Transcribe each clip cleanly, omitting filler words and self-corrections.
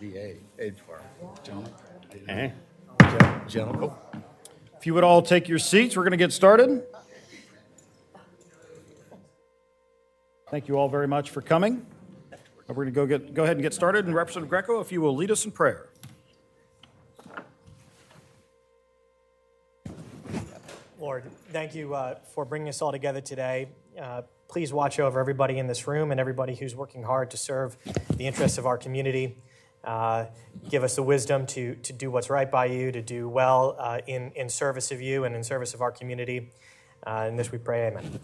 DA, aid farm. Gentlemen. Gentlemen. If you would all take your seats, we're going to get started. Thank you all very much for coming. We're going to go ahead and get started. And Representative Greco, if you will lead us in prayer. Lord, thank you for bringing us all together today. Please watch over everybody in this room and everybody who's working hard to serve the interests of our community. Give us the wisdom to do what's right by you, to do well in service of you and in service of our community. In this we pray, amen.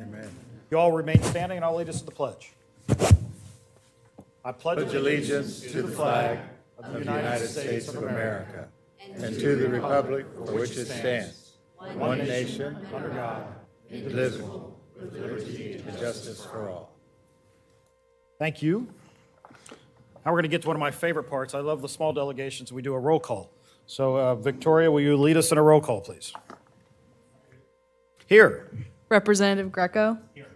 Amen. You all remain standing, and I'll lead us in the pledge. I pledge Allegiance to the flag of the United States of America and to the republic for which it stands, one nation, under God, indivisible, with liberty and justice for all. Thank you. Now we're going to get to one of my favorite parts. I love the small delegations. We do a roll call. So, Victoria, will you lead us in a roll call, please? Here. Representative Greco? Here.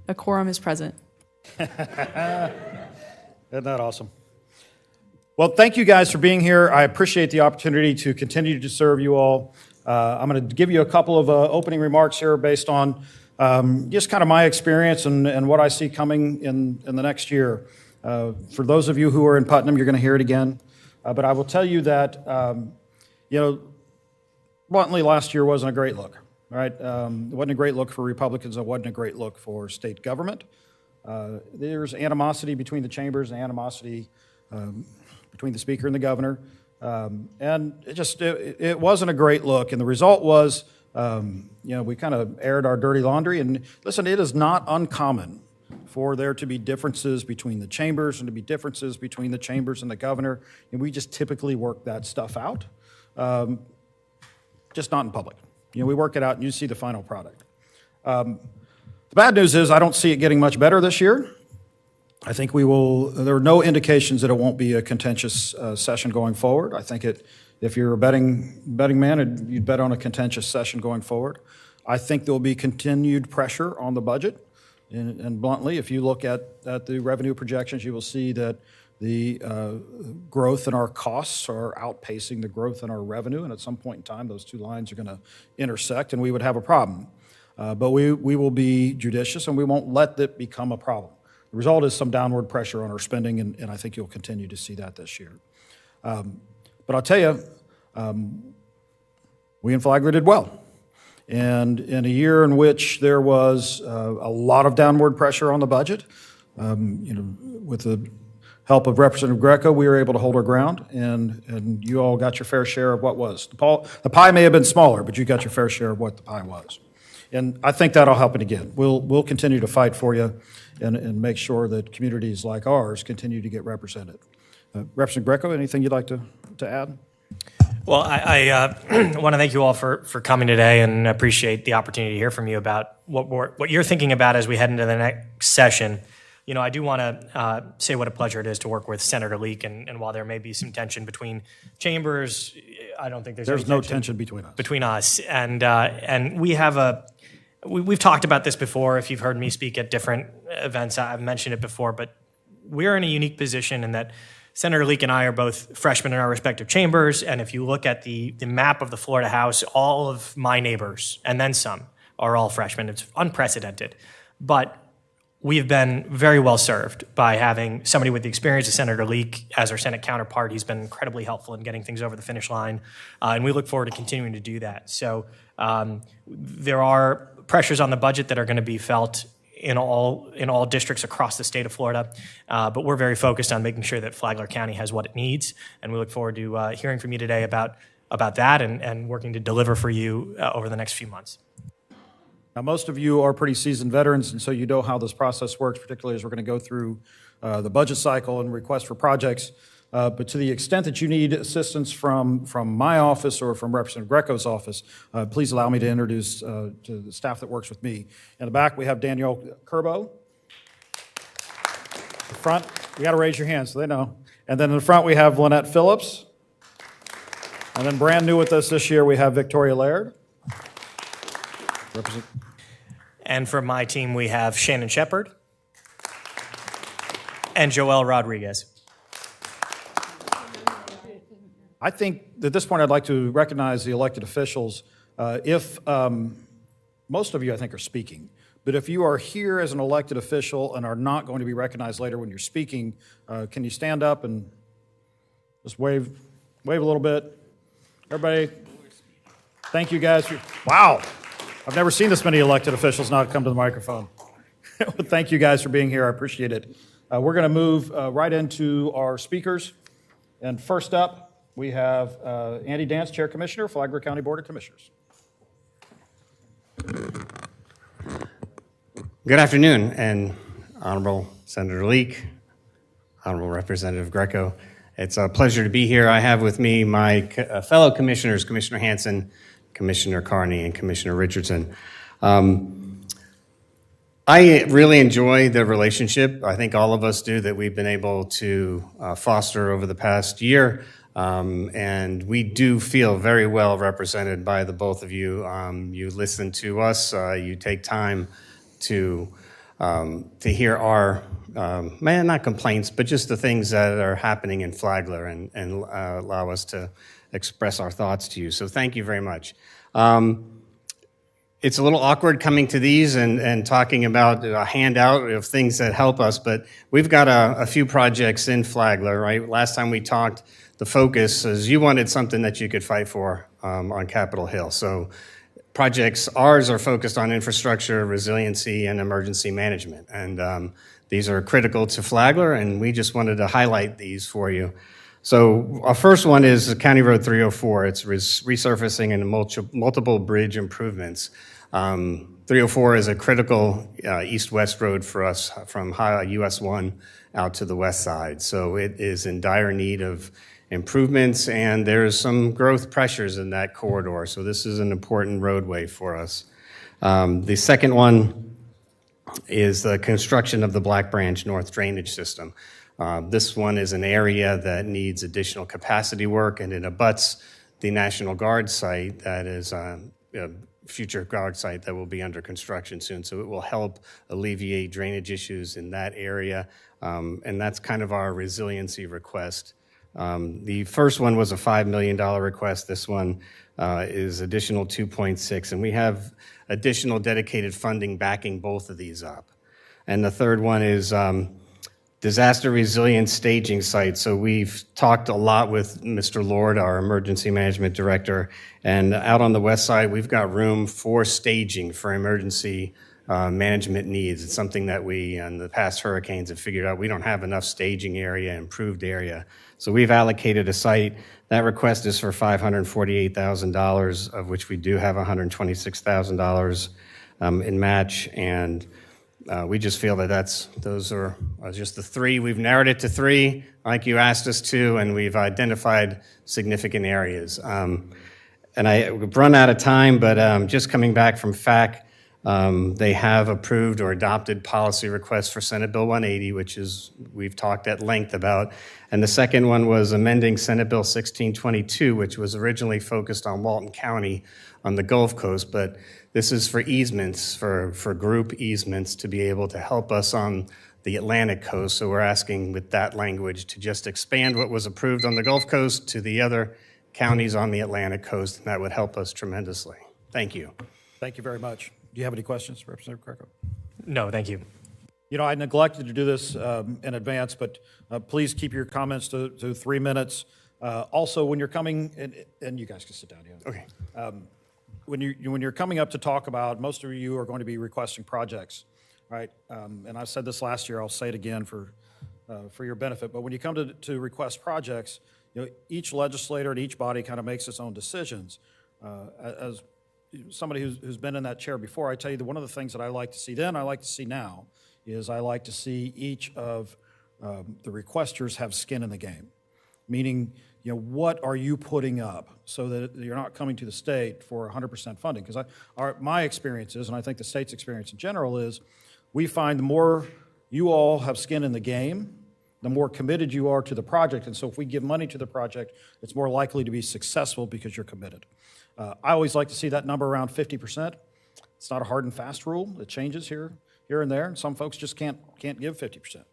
A quorum is present. Isn't that awesome? Well, thank you guys for being here. I appreciate the opportunity to continue to serve you all. I'm going to give you a couple of opening remarks here based on just kind of my experience and what I see coming in the next year. For those of you who are in Putnam, you're going to hear it again. But I will tell you that, bluntly, last year wasn't a great look, right? It wasn't a great look for Republicans. It wasn't a great look for state government. There's animosity between the chambers, animosity between the speaker and the governor. And it wasn't a great look. And the result was, we kind of aired our dirty laundry. And listen, it is not uncommon for there to be differences between the chambers and to be differences between the chambers and the governor. And we just typically work that stuff out, just not in public. We work it out and you see the final product. The bad news is I don't see it getting much better this year. I think there are no indications that it won't be a contentious session going forward. I think if you're a betting man, you'd bet on a contentious session going forward. I think there will be continued pressure on the budget. And bluntly, if you look at the revenue projections, you will see that the growth in our costs are outpacing the growth in our revenue. And at some point in time, those two lines are going to intersect and we would have a problem. But we will be judicious and we won't let it become a problem. The result is some downward pressure on our spending, and I think you'll continue to see that this year. But I'll tell you, we in Flagler did well. And in a year in which there was a lot of downward pressure on the budget, with the help of Representative Greco, we were able to hold our ground, and you all got your fair share of what was. The pie may have been smaller, but you got your fair share of what the pie was. And I think that'll happen again. We'll continue to fight for you and make sure that communities like ours continue to get represented. Representative Greco, anything you'd like to add? Well, I want to thank you all for coming today and appreciate the opportunity to hear from you about what you're thinking about as we head into the next session. I do want to say what a pleasure it is to work with Senator Leek, and while there may be some tension between chambers, I don't think there's no tension between us. Between us, and we have we've talked about this before. If you've heard me speak at different events, I've mentioned it before, but we're in a unique position in that Senator Leek and I are both freshmen in our respective chambers, and if you look at the map of the Florida House, all of my neighbors, and then some, are all freshmen. It's unprecedented. But we've been very well served by having somebody with the experience of Senator Leek as our Senate counterpart. He's been incredibly helpful in getting things over the finish line, and we look forward to continuing to do that. So there are pressures on the budget that are going to be felt in all districts across the state of Florida, but we're very focused on making sure that Flagler County has what it needs, and we look forward to hearing from you today about that and working to deliver for you over the next few months. Now, most of you are pretty seasoned veterans, and so you know how this process works, particularly as we're going to go through the budget cycle and request for projects. But to the extent that you need assistance from my office or from Representative Greco's office, please allow me to introduce to the staff that works with me. In the back, we have Danielle Curbo. The front, you got to raise your hands so they know. And then in the front, we have Lynette Phillips. And then brand new with us this year, we have Victoria Laird. And from my team, we have Shannon Shepard and Joelle Rodriguez. I think at this point I'd like to recognize the elected officials. If most of you, I think, are speaking, but if you are here as an elected official and are not going to be recognized later when you're speaking, can you stand up and just wave a little bit? Everybody, thank you guys. Wow, I've never seen this many elected officials not come to the microphone. Thank you guys for being here. I appreciate it. We're going to move right into our speakers. And first up, we have Andy Dance, Chair Commissioner, Flagler County Board of Commissioners. Good afternoon, and Honorable Senator Leak, Honorable Representative Greco. It's a pleasure to be here. I have with me my fellow commissioners, Commissioner Hanson, Commissioner Carney, and Commissioner Richardson. I really enjoy the relationship, I think all of us do, that we've been able to foster over the past year. And we do feel very well represented by the both of you. You listen to us, you take time to hear our, not complaints, but just the things that are happening in Flagler and allow us to express our thoughts to you. So thank you very much. It's a little awkward coming to these and talking about a handout of things that help us, but we've got a few projects in Flagler, right? Last time we talked, the focus is you wanted something that you could fight for on Capitol Hill. So ours are focused on infrastructure, resiliency, and emergency management. And these are critical to Flagler, and we just wanted to highlight these for you. So our first one is County Road 304. It's resurfacing and multiple bridge improvements. 304 is a critical east-west road for us from US 1 out to the west side. So it is in dire need of improvements, and there's some growth pressures in that corridor. So this is an important roadway for us. The second one is the construction of the Black Branch North Drainage System. This one is an area that needs additional capacity work, and it abuts the National Guard site that is a future Guard site that will be under construction soon. So it will help alleviate drainage issues in that area, and that's kind of our resiliency request. The first one was a $5 million request. This one is additional 2.6, and we have additional dedicated funding backing both of these up. And the third one is disaster resilience staging site. So we've talked a lot with Mr. Lord, our emergency management director, and out on the west side, we've got room for staging for emergency management needs. It's something that we, in the past hurricanes, have figured out we don't have enough staging area, improved area. So we've allocated a site. That request is for $548,000, of which we do have $126,000 in match, and we just feel that those are just the three. We've narrowed it to three, like you asked us to, and we've identified significant areas. And we've run out of time, but just coming back from FAC, they have approved or adopted policy requests for Senate Bill 180, which is we've talked at length about. And the second one was amending Senate Bill 1622, which was originally focused on Walton County on the Gulf Coast, but this is for easements, for group easements to be able to help us on the Atlantic coast. So we're asking with that language to just expand what was approved on the Gulf Coast to the other counties on the Atlantic coast, and that would help us tremendously. Thank you. Thank you very much. Do you have any questions, Representative Greco? No, thank you. You know, I neglected to do this in advance, but please keep your comments to 3 minutes. Also, when you're coming, and you guys can sit down. Yeah. Okay. When you're coming up to talk about, most of you are going to be requesting projects, right? And I said this last year. I'll say it again for your benefit. But when you come to request projects, you know, each legislator and each body kind of makes its own decisions. As somebody who's been in that chair before, I tell you that one of the things that I like to see then, I like to see now, is I like to see each of the requesters have skin in the game, meaning, you know, what are you putting up so that you're not coming to the state for 100% funding? Because my experience is, and I think the state's experience in general is, we find the more you all have skin in the game, the more committed you are to the project. And so if we give money to the project, it's more likely to be successful because you're committed. I always like to see that number around 50%. It's not a hard and fast rule. It changes here and there. And some folks just can't give 50%.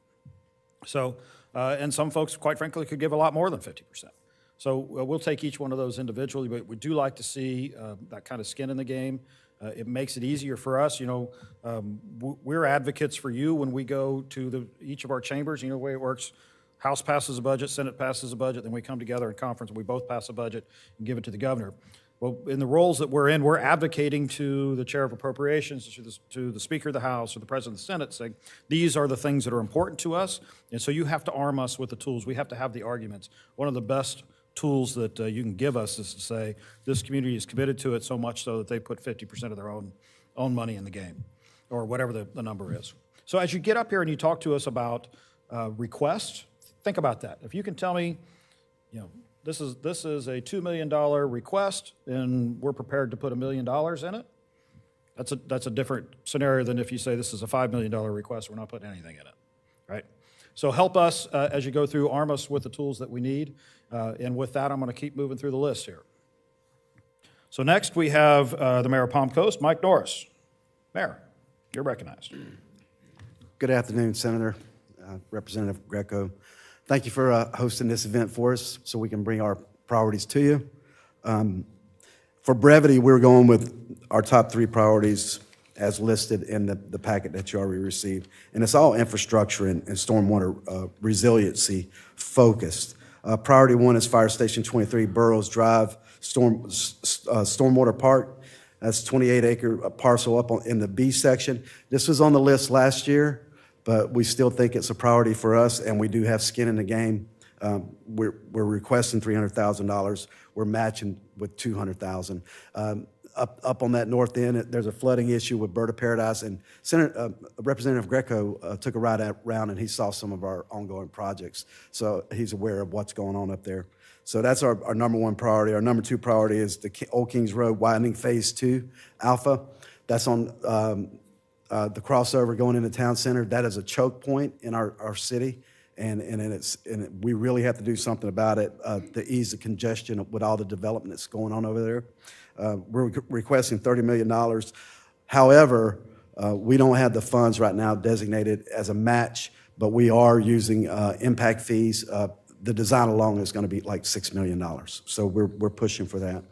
So, and some folks, quite frankly, could give a lot more than 50%. So we'll take each one of those individually, but we do like to see that kind of skin in the game. It makes it easier for us. We're advocates for you when we go to each of our chambers. You know the way it works. House passes a budget, Senate passes a budget, then we come together in conference and we both pass a budget and give it to the governor. Well, in the roles that we're in, we're advocating to the chair of appropriations, to the Speaker of the House, or the President of the Senate, saying, these are the things that are important to us, and so you have to arm us with the tools. We have to have the arguments. One of the best tools that you can give us is to say, this community is committed to it so much so that they put 50% of their own money in the game, or whatever the number is. So as you get up here and you talk to us about requests, think about that. If you can tell me, this is a $2 million request, and we're prepared to put $1 million in it, that's a different scenario than if you say this is a $5 million request, we're not putting anything in it, right? So help us as you go through, arm us with the tools that we need, and with that, I'm going to keep moving through the list here. So next we have the Mayor of Palm Coast, Mike Norris. Mayor, you're recognized. Good afternoon, Senator, Representative Greco. Thank you for hosting this event for us so we can bring our priorities to you. For brevity, we're going with our top 3 priorities as listed in the packet that you already received. And it's all infrastructure and stormwater resiliency focused. Priority 1 is Fire Station 23 Burroughs Drive Stormwater Park. That's 28-acre parcel up in the B section. This was on the list last year, but we still think it's a priority for us, and we do have skin in the game. We're requesting $300,000. We're matching with $200,000. Up on that north end, there's a flooding issue with Bird of Paradise, and Representative Greco took a ride around and he saw some of our ongoing projects, so he's aware of what's going on up there. So that's our number 1 priority. Our number 2 priority is the Old Kings Road widening Phase 2 Alpha. That's on the crossover going into town center. That is a choke point in our city, and we really have to do something about it to ease the congestion with all the development that's going on over there. We're requesting $30 million. However, we don't have the funds right now designated as a match, but we are using impact fees. The design alone is going to be like $6 million, so we're pushing for that.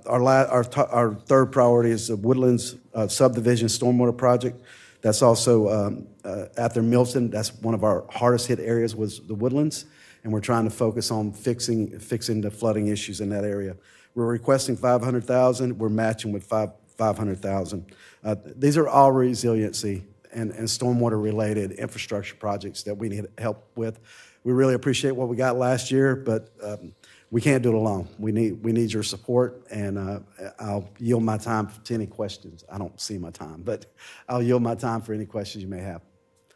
Our third priority is the Woodlands Subdivision Stormwater Project. That's also after Milton. That's one of our hardest hit areas was the Woodlands, and we're trying to focus on fixing the flooding issues in that area. We're requesting $500,000. We're matching with $500,000. These are all resiliency and stormwater related infrastructure projects that we need help with. We really appreciate what we got last year, but we can't do it alone. We need your support, and I'll yield my time to any questions. I don't see my time, but I'll yield my time for any questions you may have.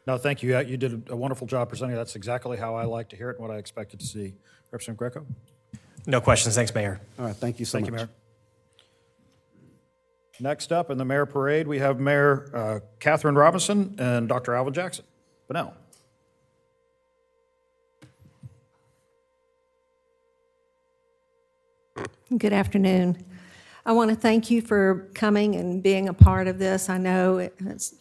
No, thank you. You did a wonderful job presenting. That's exactly how I like to hear it and what I expected to see. Representative Greco? No questions. Thanks, Mayor. All right, thank you so much. Thank you, Mayor. Next up in the Mayor Parade, we have Mayor Catherine Robinson and Dr. Alvin Jackson. Bunnell. Good afternoon. I want to thank you for coming and being a part of this. I know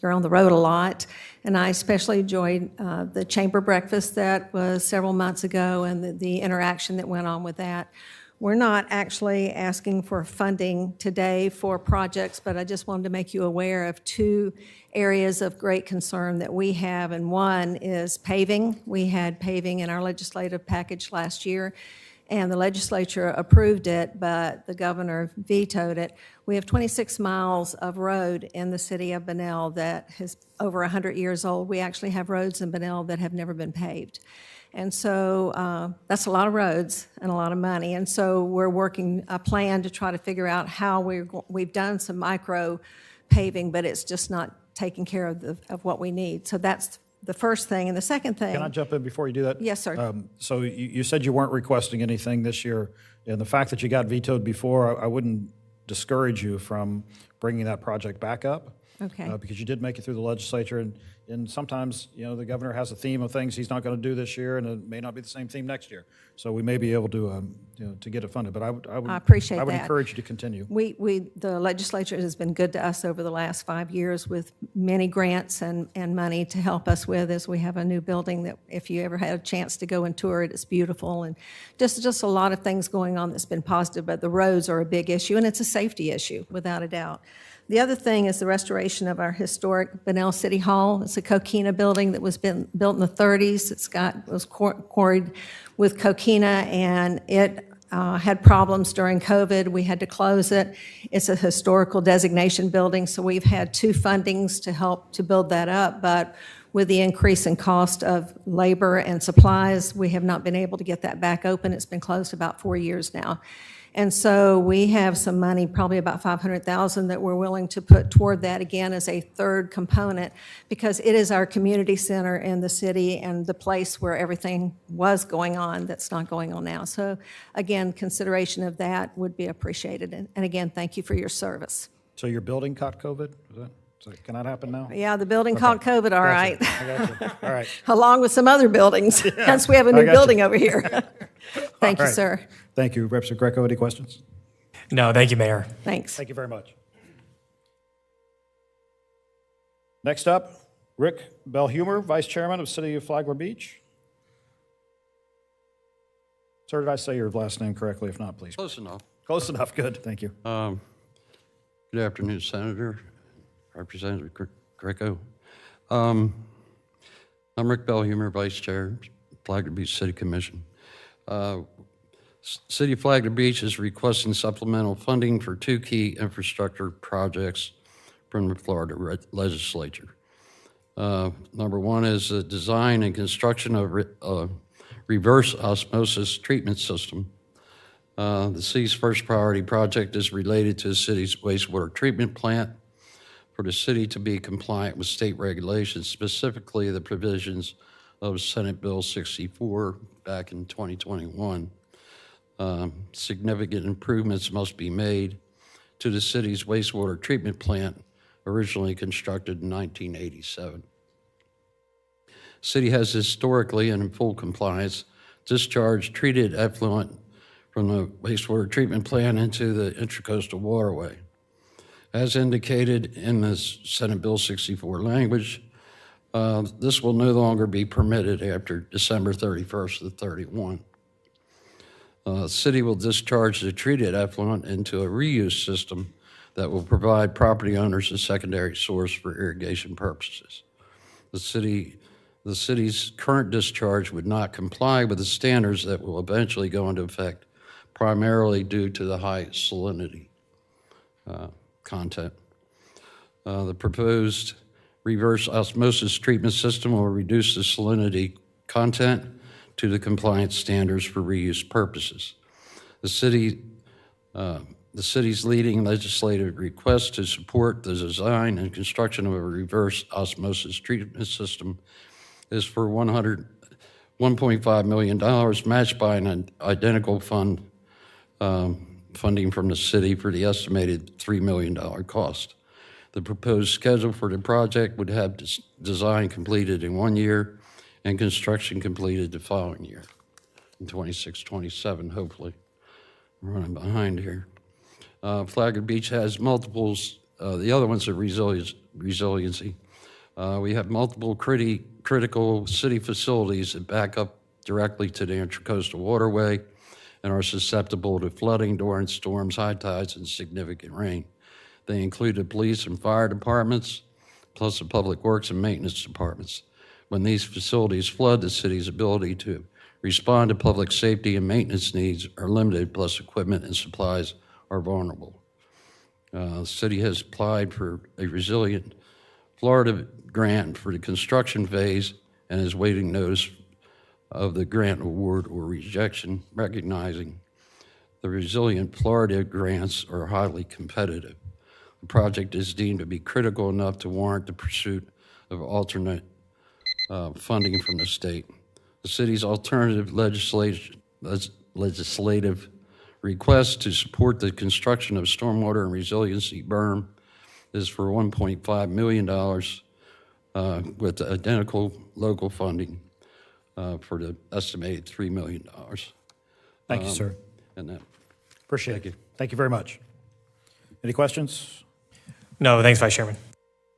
you're on the road a lot, and I especially enjoyed the chamber breakfast that was several months ago and the interaction that went on with that. We're not actually asking for funding today for projects, but I just wanted to make you aware of 2 areas of great concern that we have, and one is paving. We had paving in our legislative package last year, and the legislature approved it, but the governor vetoed it. We have 26 miles of road in the city of Bunnell that is over 100 years old. We actually have roads in Bunnell that have never been paved. And so that's a lot of roads and a lot of money. And so we're working a plan to try to figure out how we've done some micro paving, but it's just not taking care of what we need. So that's the first thing. And the second thing. Can I jump in before you do that? Yes, sir. So you said you weren't requesting anything this year, and the fact that you got vetoed before, I wouldn't discourage you from bringing that project back up. Okay. Because you did make it through the legislature, and And sometimes, the governor has a theme of things he's not going to do this year, and it may not be the same theme next year. So we may be able to get it funded. But I would I appreciate I would that. encourage you to continue. The legislature has been good to us over the last 5 years with many grants and money to help us with as we have a new building that if you ever had a chance to go and tour it, it's beautiful. And just a lot of things going on that's been positive, but the roads are a big issue, and it's a safety issue, without a doubt. The other thing is the restoration of our historic Bunnell City Hall. It's a coquina building that was built in the 30s. It was quarried with coquina, and it had problems during COVID. We had to close it. It's a historical designation building, so we've had 2 fundings to help to build that up, but with the increase in cost of labor and supplies, we have not been able to get that back open. It's been closed about 4 years now. And so we have some money, probably about $500,000, that we're willing to put toward that again as a third component, because it is our community center in the city and the place where everything was going on that's not going on now. So again, consideration of that would be appreciated. And again, thank you for your service. So your building caught COVID? Can that happen now? Yeah, the building caught COVID, all right. I got you. All right. Along with some other buildings. Hence, we have a new got you. building over here. Thank you, All right. sir. Thank you. Representative Greco, any questions? No, thank you, Mayor. Thanks. Thank you very much. Next up, Rick Belhumer, Vice Chairman of City of Flagler Beach. Sir, did I say your last name correctly? If not, please. Close enough. Close enough. Good. Thank you. Good afternoon, Senator, Representative Greco. I'm Rick Belhumer, Vice Chair, Flagler Beach City Commission. City of Flagler Beach is requesting supplemental funding for 2 key infrastructure projects from the Florida legislature. Number 1 is the design and construction of reverse osmosis treatment system. The city's first priority project is related to the city's wastewater treatment plant for the city to be compliant with state regulations, specifically the provisions of Senate Bill 64 back in 2021. Significant improvements must be made to the city's wastewater treatment plant, originally constructed in 1987. City has historically, and in full compliance, discharged treated effluent from the wastewater treatment plant into the Intracoastal Waterway. As indicated in the Senate Bill 64 language, this will no longer be permitted after December 31st of 31. The city will discharge the treated effluent into a reuse system that will provide property owners a secondary source for irrigation purposes. The city's current discharge would not comply with the standards that will eventually go into effect, primarily due to the high salinity content. The proposed reverse osmosis treatment system will reduce the salinity content to the compliance standards for reuse purposes. The city's leading legislative request to support the design and construction of a reverse osmosis treatment system is for $1.5 million, matched by an identical funding from the city for the estimated $3 million cost. The proposed schedule for the project would have design completed in 1 year and construction completed the following year, in 26-27, hopefully. I'm running behind here. Flagler Beach has multiples. The other ones are resiliency. We have multiple critical city facilities that back up directly to the Intracoastal Waterway and are susceptible to flooding during storms, high tides, and significant rain. They include the police and fire departments, plus the public works and maintenance departments. When these facilities flood, the city's ability to respond to public safety and maintenance needs are limited, plus equipment and supplies are vulnerable. The city has applied for a Resilient Florida grant for the construction phase and is waiting notice of the grant award or rejection, recognizing the Resilient Florida grants are highly competitive. The project is deemed to be critical enough to warrant the pursuit of alternate funding from the state. The city's alternative legislative request to support the construction of stormwater and resiliency berm is for $1.5 million, with identical local funding for the estimated $3 million. Thank you, sir. And that, Appreciate thank it. you. Thank you very much. Any questions? No, thanks, Vice Chairman.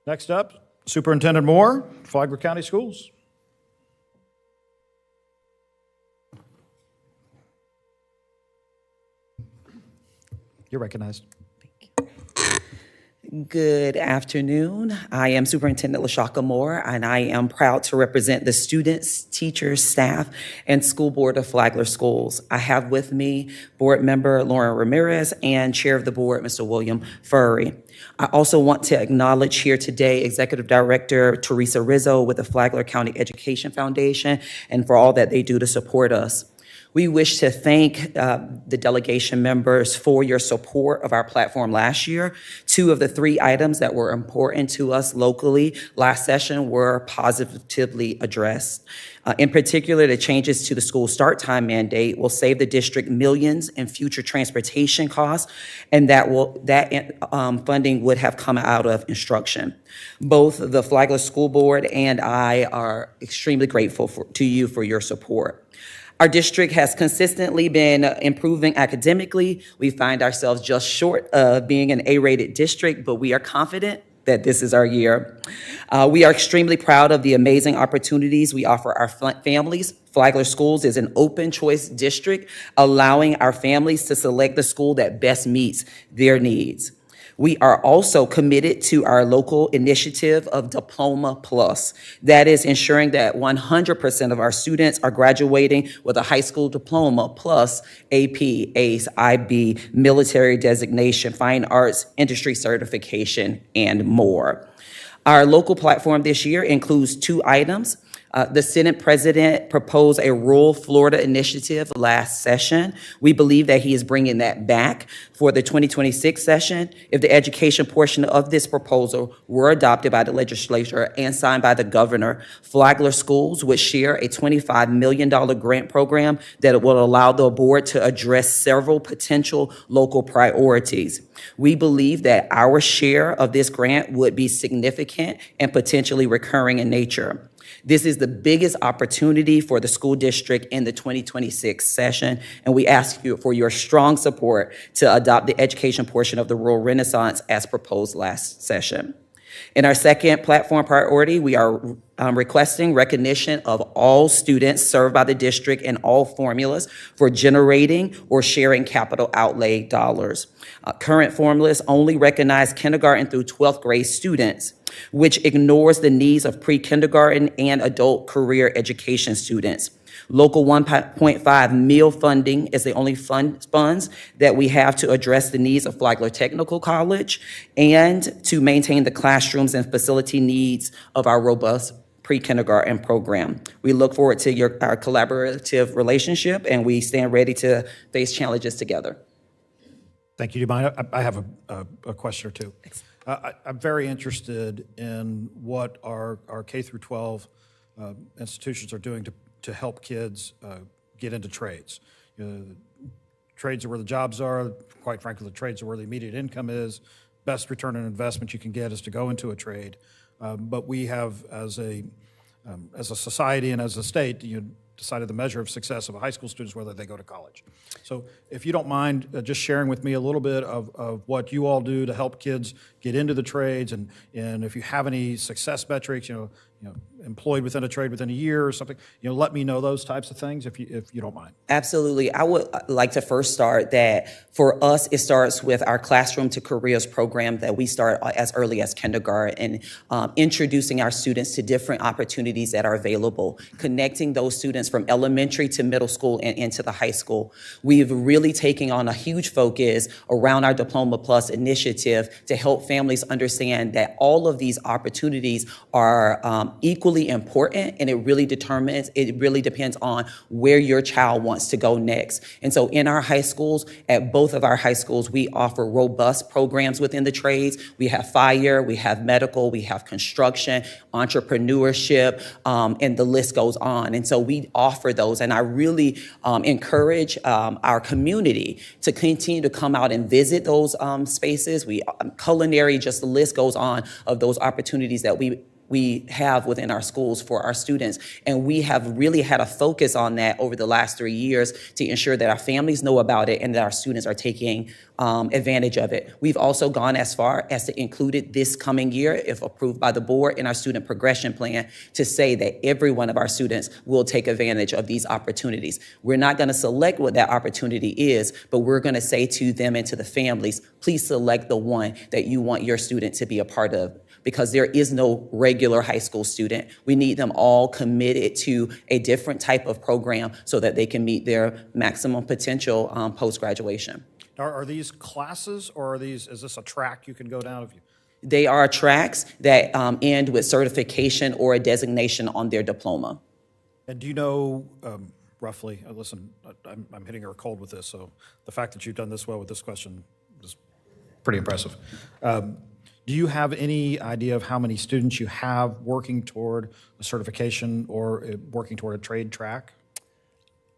Next up, Superintendent Moore, Flagler County Schools. You're recognized. Good afternoon. I am Superintendent LaShaka Moore, and I am proud to represent the students, teachers, staff, and school board of Flagler Schools. I have with me board member Lauren Ramirez and chair of the board, Mr. William Furry. I also want to acknowledge here today Executive Director Teresa Rizzo with the Flagler County Education Foundation and for all that they do to support us. We wish to thank the delegation members for your support of our platform last year. 2 of the 3 items that were important to us locally last session were positively addressed. In particular, the changes to the school start time mandate will save the district millions in future transportation costs, and that funding would have come out of instruction. Both the Flagler School Board and I are extremely grateful to you for your support. Our district has consistently been improving academically. We find ourselves just short of being an A-rated district, but we are confident that this is our year. We are extremely proud of the amazing opportunities we offer our families. Flagler Schools is an open choice district, allowing our families to select the school that best meets their needs. We are also committed to our local initiative of Diploma Plus. That is ensuring that 100% of our students are graduating with a high school diploma plus AP, ACE, IB, military designation, fine arts, industry certification, and more. Our local platform this year includes 2 items. The Senate President proposed a rural Florida initiative last session. We believe that he is bringing that back for the 2026 session. If the education portion of this proposal were adopted by the legislature and signed by the governor, Flagler Schools would share a $25 million grant program that will allow the board to address several potential local priorities. We believe that our share of this grant would be significant and potentially recurring in nature. This is the biggest opportunity for the school district in the 2026 session, and we ask you for your strong support to adopt the education portion of the Rural Renaissance as proposed last session. In our second platform priority, we are requesting recognition of all students served by the district and all formulas for generating or sharing capital outlay dollars. Current formulas only recognize kindergarten through 12th grade students, which ignores the needs of pre-kindergarten and adult career education students. Local 1.5 meal funding is the only funds that we have to address the needs of Flagler Technical College and to maintain the classrooms and facility needs of our robust pre-kindergarten program. We look forward to our collaborative relationship, and we stand ready to face challenges together. Thank you. Do you mind? I have a question or two. I'm very interested in what our K through 12 institutions are doing to help kids get into trades. Trades are where the jobs are. Quite frankly, the trades are where the immediate income is. Best return on investment you can get is to go into a trade. But we have, as a society and as a state, decided the measure of success of a high school student is whether they go to college. So if you don't mind just sharing with me a little bit of what you all do to help kids get into the trades, and if you have any success metrics, employed within a trade within a year or something, let me know those types of things if you don't mind. Absolutely. I would like to first start that for us, it starts with our Classroom to Careers program that we start as early as kindergarten, and introducing our students to different opportunities that are available, connecting those students from elementary to middle school and into the high school. We've really taken on a huge focus around our Diploma Plus initiative to help families understand that all of these opportunities are equally important, and it really depends on where your child wants to go next. And so in our high schools, at both of our high schools, we offer robust programs within the trades. We have fire, we have medical, we have construction, entrepreneurship, and the list goes on. And so we offer those, and I really encourage our community to continue to come out and visit those spaces. Culinary, just the list goes on of those opportunities that we we have within our schools for our students. And we have really had a focus on that over the last 3 years to ensure that our families know about it and that our students are taking advantage of it. We've also gone as far as to include it this coming year, if approved by the board, in our student progression plan to say that every one of our students will take advantage of these opportunities. We're not going to select what that opportunity is, but we're going to say to them and to the families, please select the one that you want your student to be a part of, because there is no regular high school student. We need them all committed to a different type of program so that they can meet their maximum potential post-graduation. Are these classes, or is this a track you can go down if you? They are tracks that end with certification or a designation on their diploma. And do you know roughly, listen, I'm hitting her cold with this, so the fact that you've done this well with this question is pretty impressive. Do you have any idea of how many students you have working toward a certification or working toward a trade track?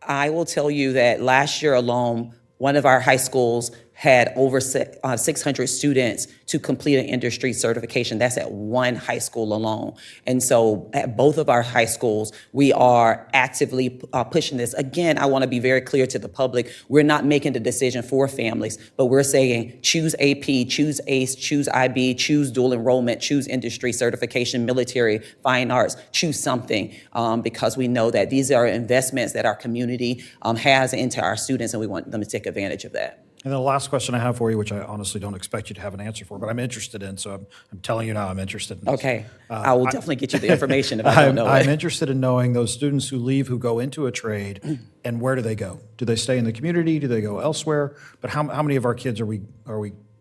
I will tell you that last year alone, one of our high schools had over 600 students to complete an industry certification. That's at one high school alone. And so at both of our high schools, we are actively pushing this. Again, I want to be very clear to the public. We're not making the decision for families, but we're saying choose AP, choose ACE, choose IB, choose dual enrollment, choose industry certification, military, fine arts, choose something, because we know that these are investments that our community has into our students, and we want them to take advantage of that. And then the last question I have for you, which I honestly don't expect you to have an answer for, but I'm interested in, so I'm telling you now I'm interested in this. Okay, I will definitely get you the information if I don't know I'm it. interested in knowing those students who leave, who go into a trade, and where do they go? Do they stay in the community? Do they go elsewhere? But how many of our kids are we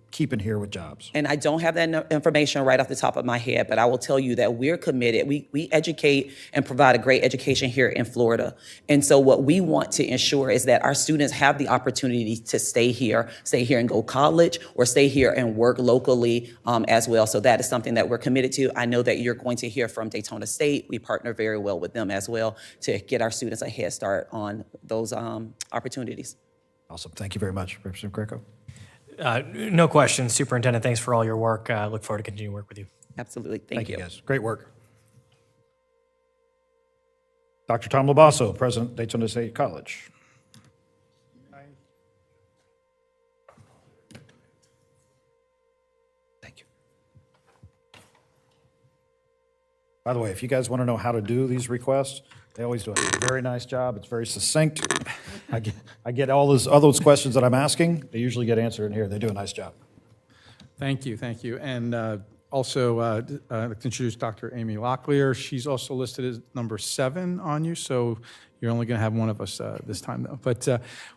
keeping here with jobs? And I don't have that information right off the top of my head, but I will tell you that we're committed. We educate and provide a great education here in Florida. And so what we want to ensure is that our students have the opportunity to stay here and go college, or stay here and work locally as well. So that is something that we're committed to. I know that you're going to hear from Daytona State. We partner very well with them as well to get our students a head start on those opportunities. Awesome. Thank you very much, Representative Greco. No questions. Superintendent, thanks for all your work. Look forward to continuing to work with you. Absolutely. Thank you. Guys. Great work. Dr. Tom Labasso, President, Daytona State College. Thank you. By the way, if you guys want to know how to do these requests, they always do a very nice job. It's very succinct. I get all those questions that I'm asking. They usually get answered in here. They do a nice job. Thank you, thank you. And also, I'd like to introduce Dr. Amy Locklear. She's also listed as number 7 on you, so you're only going to have one of us this time, though. But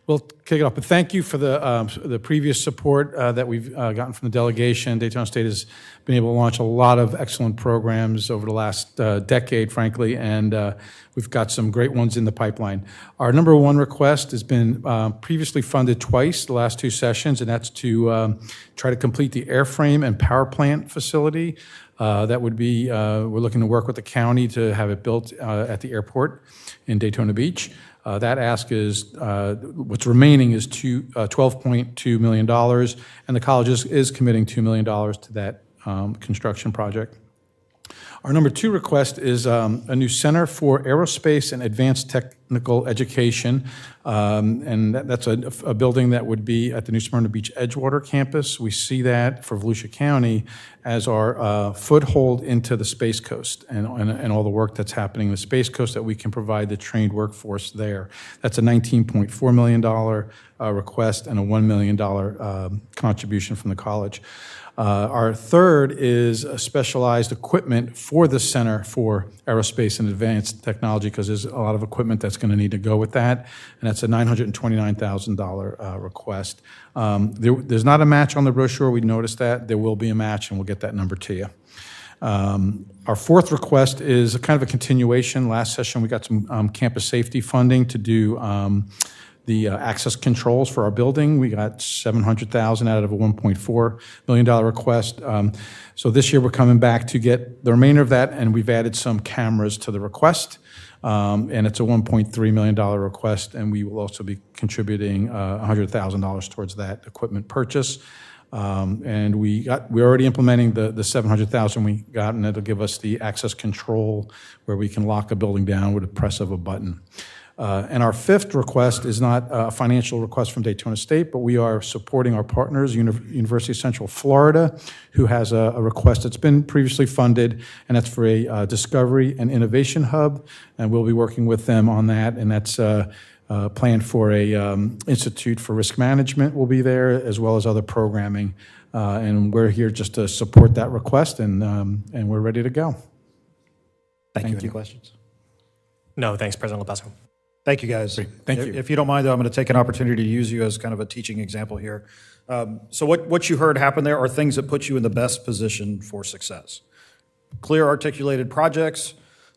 we'll kick it off. But thank you for the previous support that we've gotten from the delegation. Daytona State has been able to launch a lot of excellent programs over the last decade, frankly, and we've got some great ones in the pipeline. Our number 1 request has been previously funded twice, the last 2 sessions, and that's to try to complete the airframe and power plant facility. That would be, we're looking to work with the county to have it built at the airport in Daytona Beach. That ask is, what's remaining is $12.2 million, and the college is committing $2 million to that construction project. Our number 2 request is a new Center for Aerospace and Advanced Technical Education, and that's a building that would be at the New Smyrna Beach Edgewater campus. We see that for Volusia County as our foothold into the Space Coast and all the work that's happening in the Space Coast, that we can provide the trained workforce there. That's a $19.4 million request and a $1 million contribution from the college. Our third is specialized equipment for the Center for Aerospace and Advanced Technology, because there's a lot of equipment that's going to need to go with that, and that's a $929,000 request. There's not a match on the brochure. We noticed that. There will be a match, and we'll get that number to you. Our 4th request is a kind of a continuation. Last session, we got some campus safety funding to do the access controls for our building. We got $700,000 out of a $1.4 million request. So this year we're coming back to get the remainder of that, and we've added some cameras to the request. And it's a $1.3 million request, and we will also be contributing $100,000 towards that equipment purchase. And we're already implementing the 700,000 we got, and it'll give us the access control where we can lock a building down with a press of a button. And our fifth request is not a financial request from Daytona State, but we are supporting our partners, University of Central Florida, who has a request that's been previously funded, and that's for a discovery and innovation hub, and we'll be working with them on that, and that's planned for a Institute for Risk Management will be there, as well as other programming, and we're here just to support that request, and we're ready to go. Thank you. Any questions? No, thanks, President Lopez. Thank you, guys. Thank you. If you don't mind, though, I'm going to take an opportunity to use you as kind of a teaching example here. So what you heard happen there are things that put you in the best position for success. Clear, articulated projects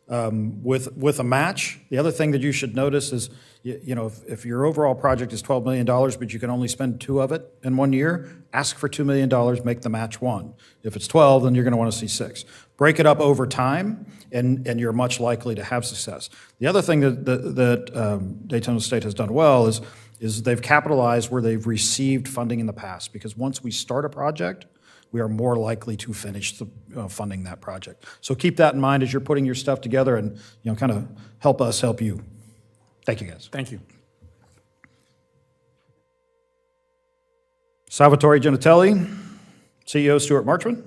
with a match. The other thing that you should notice is, if your overall project is $12 million, but you can only spend 2 of it in 1 year, ask for $2 million, make the match 1. If it's 12, then you're going to want to see 6. Break it up over time, and you're much likely to have success. The other thing that Daytona State has done well is they've capitalized where they've received funding in the past, because once we start a project, we are more likely to finish funding that project. So keep that in mind as you're putting your stuff together, and kind of help us help you. Thank you, guys. Thank you. Salvatore Genitelli, CEO Stuart Marchman.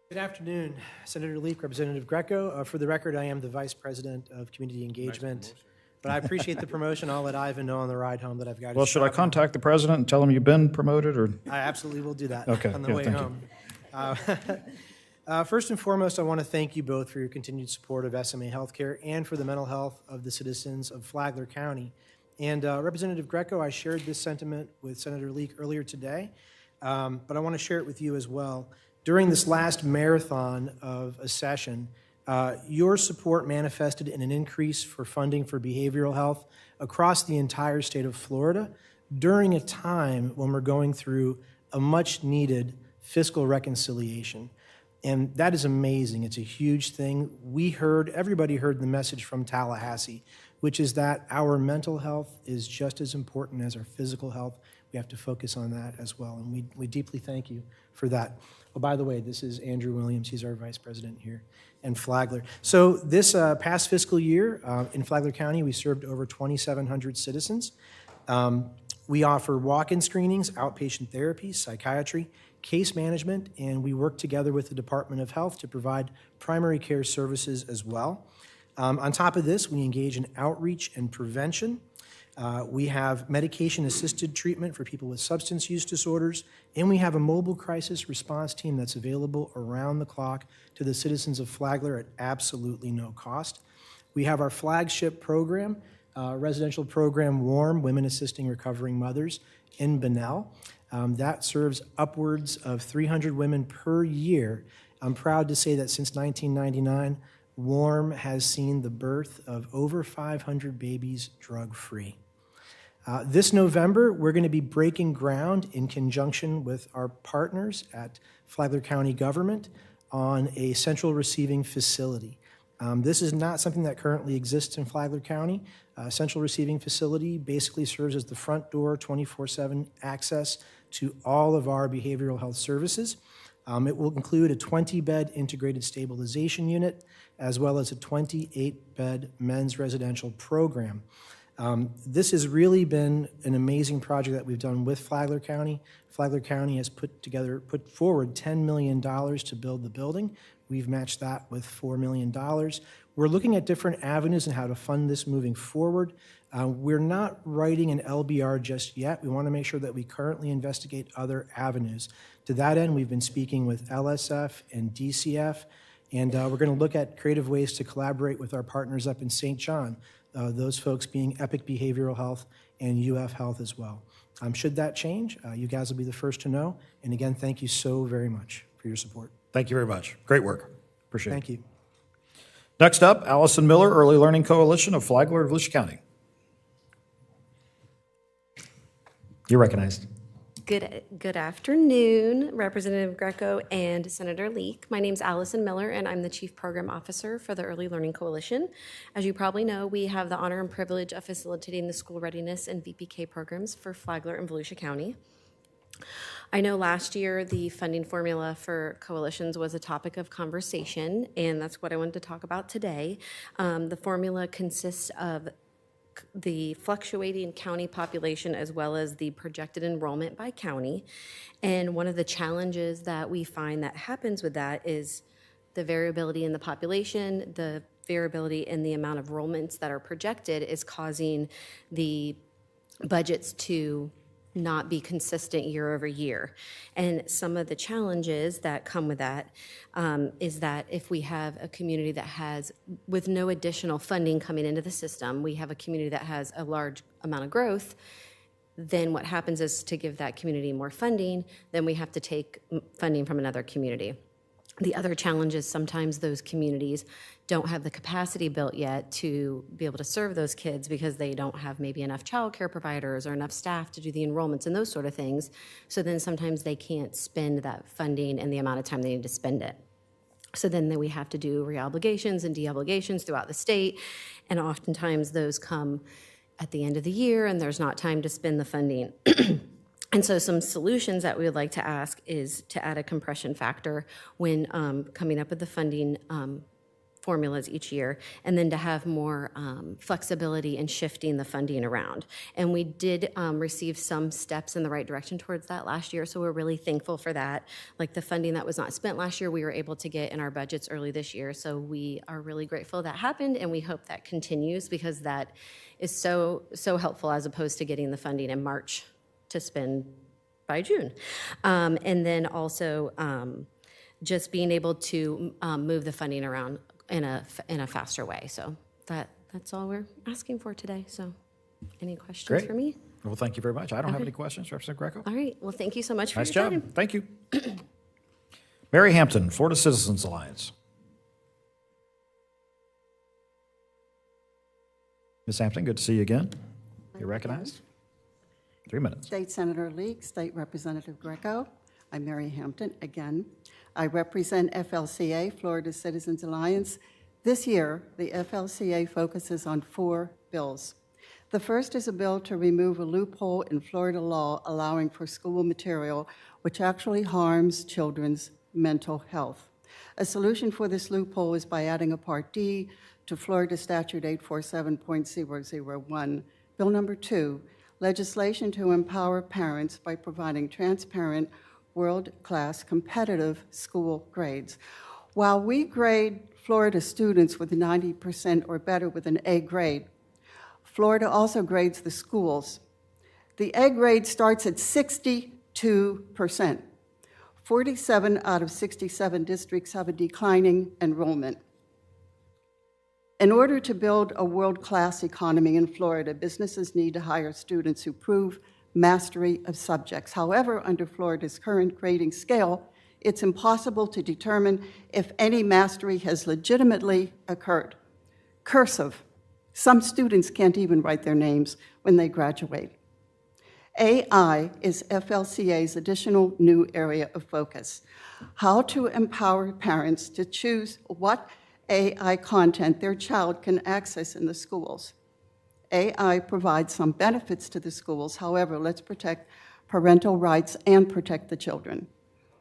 Good afternoon, Senator Leek, Representative Greco. For the record, I am the Vice President of Community Engagement, but I appreciate the promotion. I'll let Ivan know on the ride home that I've got. Well, should I contact the president and tell him you've been promoted, or? I absolutely will do that Okay, on the yeah, way thank home. First and foremost, I want to thank you both for your continued support of SMA Healthcare and for the mental health of the citizens of Flagler County. And Representative Greco, I shared this sentiment with Senator Leek earlier today, but I want to share it with you as well. During this last marathon of a session, your support manifested in an increase for funding for behavioral health across the entire state of Florida during a time when we're going through a much-needed fiscal reconciliation. And that is amazing. It's a huge thing. Everybody heard the message from Tallahassee, which is that our mental health is just as important as our physical health. We have to focus on that as well, and we deeply thank you for that. Oh, by the way, this is Andrew Williams. He's our vice president here in Flagler. So this past fiscal year in Flagler County, we served over 2,700 citizens. We offer walk-in screenings, outpatient therapy, psychiatry, case management, and we work together with the Department of Health to provide primary care services as well. On top of this, we engage in outreach and prevention. We have medication-assisted treatment for people with substance use disorders, and we have a mobile crisis response team that's available around the clock to the citizens of Flagler at absolutely no cost. We have our flagship program, residential program WARM, Women Assisting Recovering Mothers, in Bunnell. That serves upwards of 300 women per year. I'm proud to say that since 1999, WARM has seen the birth of over 500 babies drug-free. This November, we're going to be breaking ground in conjunction with our partners at Flagler County Government on a central receiving facility. This is not something that currently exists in Flagler County. Central receiving facility basically serves as the front door, 24/7 access to all of our behavioral health services. It will include a 20-bed integrated stabilization unit, as well as a 28-bed men's residential program. This has really been an amazing project that we've done with Flagler County. Flagler County has put forward $10 million to build the building. We've matched that with $4 million. We're looking at different avenues and how to fund this moving forward. We're not writing an LBR just yet. We want to make sure that we currently investigate other avenues. To that end, we've been speaking with LSF and DCF, and we're going to look at creative ways to collaborate with our partners up in St. John, those folks being Epic Behavioral Health and UF Health as well. Should that change, you guys will be the first to know. And again, thank you so very much for your support. Thank you very much. Great work. Appreciate it. Thank you. Next up, Allison Miller, Early Learning Coalition of Flagler and Volusia County. You're recognized. Good afternoon, Representative Greco and Senator Leek. My name's Allison Miller, and I'm the Chief Program Officer for the Early Learning Coalition. As you probably know, we have the honor and privilege of facilitating the school readiness and VPK programs for Flagler and Volusia County. I know last year the funding formula for coalitions was a topic of conversation, and that's what I wanted to talk about today. The formula consists of the fluctuating county population as well as the projected enrollment by county. And one of the challenges that we find that happens with that is the variability in the population, the variability in the amount of enrollments that are projected is causing the budgets to not be consistent year over year. And some of the challenges that come with that is that if we have a community that has, with no additional funding coming into the system, we have a community that has a large amount of growth, then what happens is to give that community more funding, then we have to take funding from another community. The other challenge is sometimes those communities don't have the capacity built yet to be able to serve those kids because they don't have maybe enough childcare providers or enough staff to do the enrollments and those sort of things. So then sometimes they can't spend that funding in the amount of time they need to spend it. So then we have to do reobligations and deobligations throughout the state, and oftentimes those come at the end of the year and there's not time to spend the funding. And so some solutions that we would like to ask is to add a compression factor when coming up with the funding formulas each year, and then to have more flexibility in shifting the funding around. And we did receive some steps in the right direction towards that last year, so we're really thankful for that. Like the funding that was not spent last year, we were able to get in our budgets early this year, so we are really grateful that happened, and we hope that continues because that is so helpful as opposed to getting the funding in March to spend by June. And then also just being able to move the funding around in a faster way. So that's all we're asking for today. So any questions Great. for me? Well, thank you very much. I don't have any questions, Representative Greco. All right. Well, thank you so much for Nice your job. time. Thank you. Mary Hampton, Florida Citizens Alliance. Ms. Hampton, good to see you again. You're recognized. 3 minutes. State Senator Leek, State Representative Greco. I'm Mary Hampton again. I represent FLCA, Florida Citizens Alliance. This year, the FLCA focuses on 4 bills. The first is a bill to remove a loophole in Florida law allowing for school material which actually harms children's mental health. A solution for this loophole is by adding a Part D to Florida Statute 847.001. Bill number 2, legislation to empower parents by providing transparent, world-class, competitive school grades. While we grade Florida students with 90% or better with an A grade, Florida also grades the schools. The A grade starts at 62%. 47 out of 67 districts have a declining enrollment. In order to build a world-class economy in Florida, businesses need to hire students who prove mastery of subjects. However, under Florida's current grading scale, it's impossible to determine if any mastery has legitimately occurred. Cursive. Some students can't even write their names when they graduate. AI is FLCA's additional new area of focus. How to empower parents to choose what AI content their child can access in the schools. AI provides some benefits to the schools. However, let's protect parental rights and protect the children.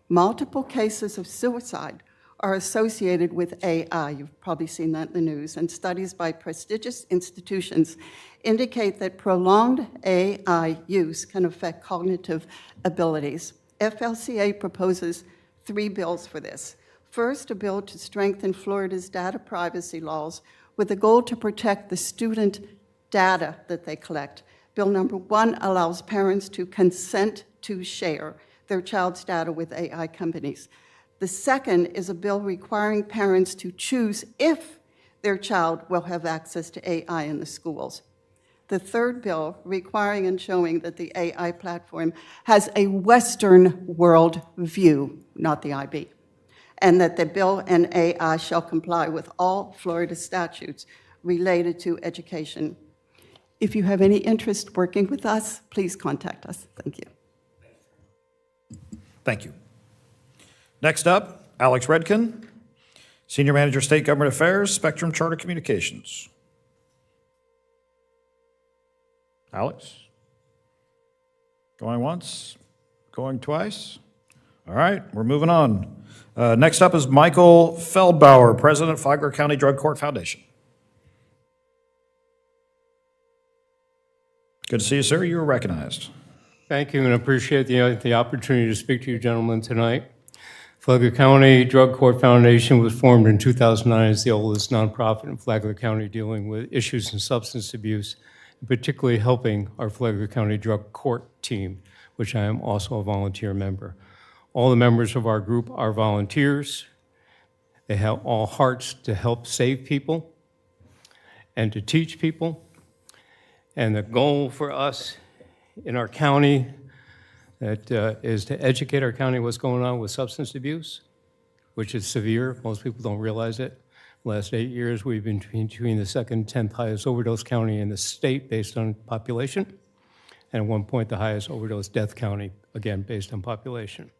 Multiple cases of suicide are associated with AI. You've probably seen that in the news. And studies by prestigious institutions indicate that prolonged AI use can affect cognitive abilities. FLCA proposes 3 bills for this. First, a bill to strengthen Florida's data privacy laws with the goal to protect the student data that they collect. Bill number 1 allows parents to consent to share their child's data with AI companies. The second is a bill requiring parents to choose if their child will have access to AI in the schools. The third bill requiring and showing that the AI platform has a Western world view, not the IB, and that the bill and AI shall comply with all Florida statutes related to education. If you have any interest working with us, please contact us. Thank you. Thank you. Next up, Alex Redkin, Senior Manager, State Government Affairs, Spectrum Charter Communications. Alex? Going once, going twice. All right, we're moving on. Next up is Michael Feldbauer, President, Flagler County Drug Court Foundation. Good to see you, sir. You are recognized. Thank you, and appreciate the opportunity to speak to you gentlemen tonight. Flagler County Drug Court Foundation was formed in 2009 as the oldest nonprofit in Flagler County dealing with issues in substance abuse, particularly helping our Flagler County Drug Court team, which I am also a volunteer member. All the members of our group are volunteers. They have all hearts to help save people and to teach people. And the goal for us in our county is to educate our county what's going on with substance abuse, which is severe. Most people don't realize it. The last 8 years, we've been between the second and 10th highest overdose county in the state based on population, and at one point the highest overdose death county, again, based on population.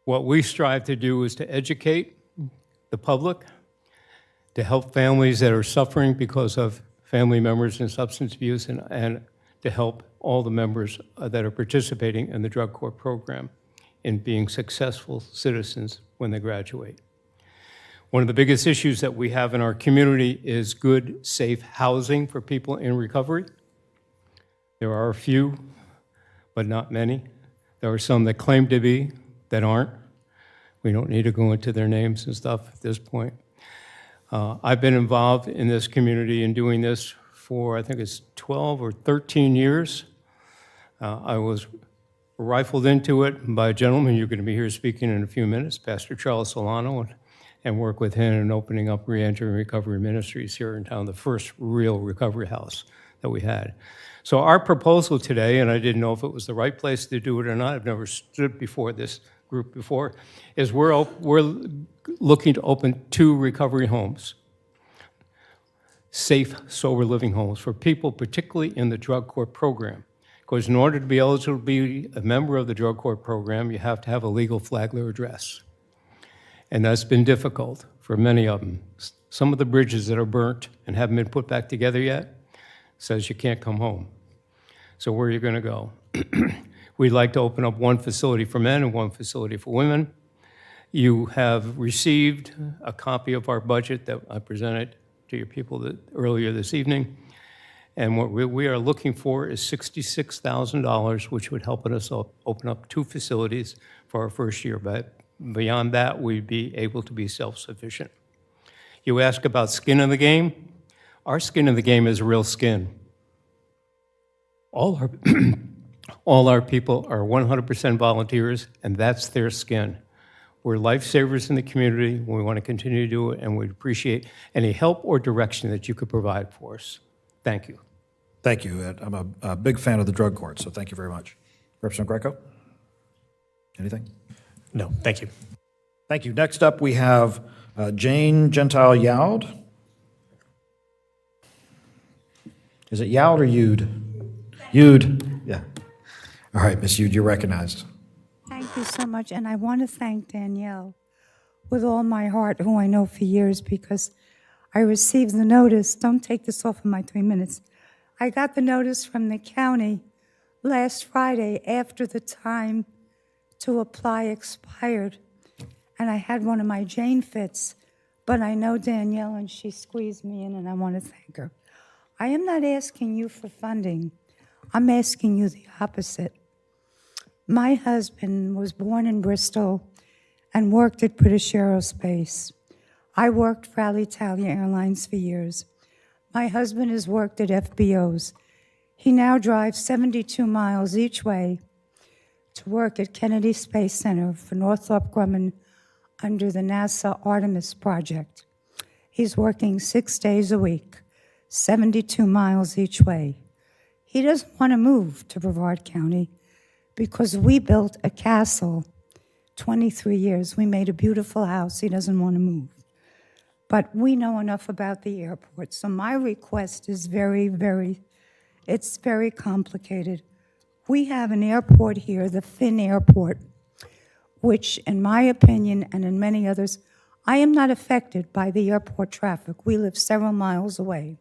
What we strive to do is to educate the public, to help families that are suffering because of family members in substance abuse, and to help all the members that are participating in the drug court program in being successful citizens when they graduate. One of the biggest issues that we have in our community is good, safe housing for people in recovery. There are a few, but not many. There are some that claim to be that aren't. We don't need to go into their names and stuff at this point. I've been involved in this community and doing this for, I think it's 12 or 13 years. I was rifled into it by a gentleman you're going to be here speaking in a few minutes, Pastor Charles Solano, and work with him in opening up Reentry and Recovery Ministries here in town, the first real recovery house that we had. So our proposal today, and I didn't know if it was the right place to do it or not, I've never stood before this group before, is we're looking to open 2 recovery homes, safe, sober living homes for people, particularly in the drug court program. Because in order to be eligible to be a member of the drug court program, you have to have a legal Flagler address. And that's been difficult for many of them. Some of the bridges that are burnt and haven't been put back together yet says you can't come home. So where are you going to go? We'd like to open up 1 facility for men and 1 facility for women. You have received a copy of our budget that I presented to your people earlier this evening. And what we are looking for is $66,000, which would help us open up 2 facilities for our first year. But beyond that, we'd be able to be self-sufficient. You ask about skin in the game. Our skin in the game is real skin. All our people are 100% volunteers, and that's their skin. We're lifesavers in the community. We want to continue to do it, and we'd appreciate any help or direction that you could provide for us. Thank you. Thank you. I'm a big fan of the drug court, so thank you very much. Representative Greco? Anything? No, thank you. Thank you. Next up, we have Jane Gentile Youd. Is it Youd or Youd? Youd. Yeah. All right, Miss Youd, you're recognized. Thank you so much, and I want to thank Danielle with all my heart, who I know for years, because I received the notice. Don't take this off in my 3 minutes. I got the notice from the county last Friday after the time to apply expired, and I had one of my Jane fits, but I know Danielle, and she squeezed me in, and I want to thank her. I am not asking you for funding. I'm asking you the opposite. My husband was born in Bristol and worked at British Aerospace. I worked for Alitalia Airlines for years. My husband has worked at FBOs. He now drives 72 miles each way to work at Kennedy Space Center for Northrop Grumman under the NASA Artemis project. He's working 6 days a week, 72 miles each way. He doesn't want to move to Brevard County because we built a castle 23 years. We made a beautiful house. He doesn't want to move. But we know enough about the airport. So my request is it's very complicated. We have an airport here, the Finn Airport, which, in my opinion and in many others, I am not affected by the airport traffic. We live several miles away.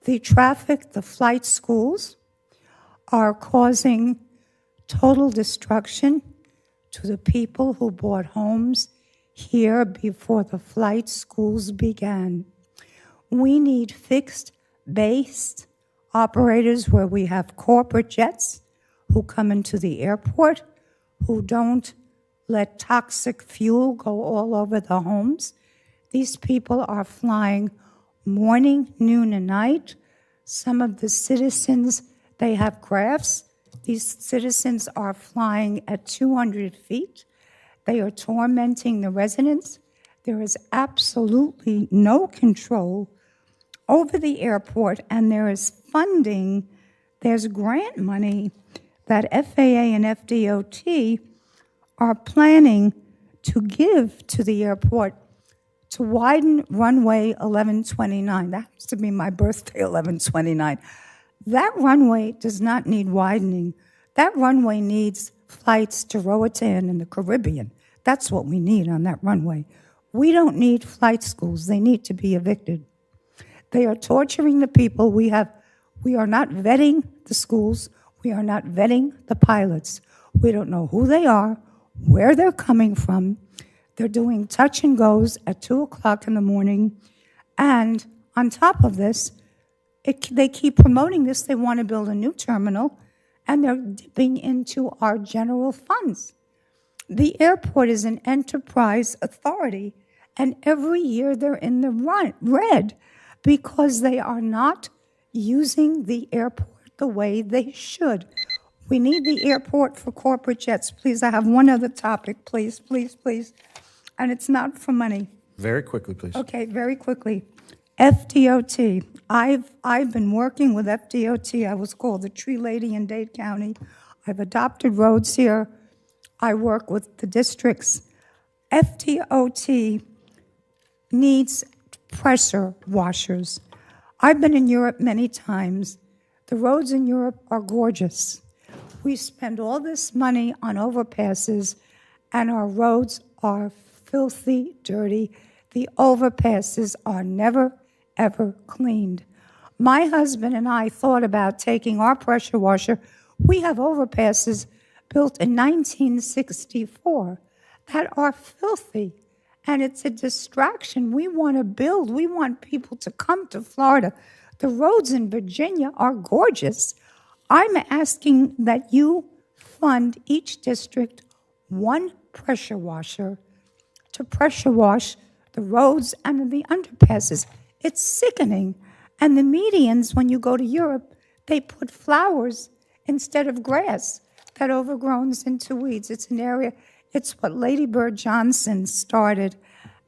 The traffic, the flight schools are causing total destruction to the people who bought homes here before the flight schools began. We need fixed-based operators where we have corporate jets who come into the airport, who don't let toxic fuel go all over the homes. These people are flying morning, noon, and night. Some of the citizens, they have graphs. These citizens are flying at 200 feet. They are tormenting the residents. There is absolutely no control over the airport, and there is funding, there's grant money that FAA and FDOT are planning to give to the airport to widen runway 1129. That happens to be my birthday, 1129. That runway does not need widening. That runway needs flights to Roatan and the Caribbean. That's what we need on that runway. We don't need flight schools. They need to be evicted. They are torturing the people. We are not vetting the schools. We are not vetting the pilots. We don't know who they are, where they're coming from. They're doing touch and goes at 2 o'clock in the morning. And on top of this, they keep promoting this. They want to build a new terminal, and they're dipping into our general funds. The airport is an enterprise authority, and every year they're in the red because they are not using the airport the way they should. We need the airport for corporate jets. Please, I have one other topic, please, please, please. And it's not for money. Very quickly, please. Okay, very quickly. FDOT. I've been working with FDOT. I was called the tree lady in Dade County. I've adopted roads here. I work with the districts. FDOT needs pressure washers. I've been in Europe many times. The roads in Europe are gorgeous. We spend all this money on overpasses, and our roads are filthy, dirty. The overpasses are never, ever cleaned. My husband and I thought about taking our pressure washer. We have overpasses built in 1964 that are filthy, and it's a distraction. We want to build. We want people to come to Florida. The roads in Virginia are gorgeous. I'm asking that you fund each district one pressure washer to pressure wash the roads and the underpasses. It's sickening. And the medians, when you go to Europe, they put flowers instead of grass that overgrows into weeds. It's an area, it's what Lady Bird Johnson started,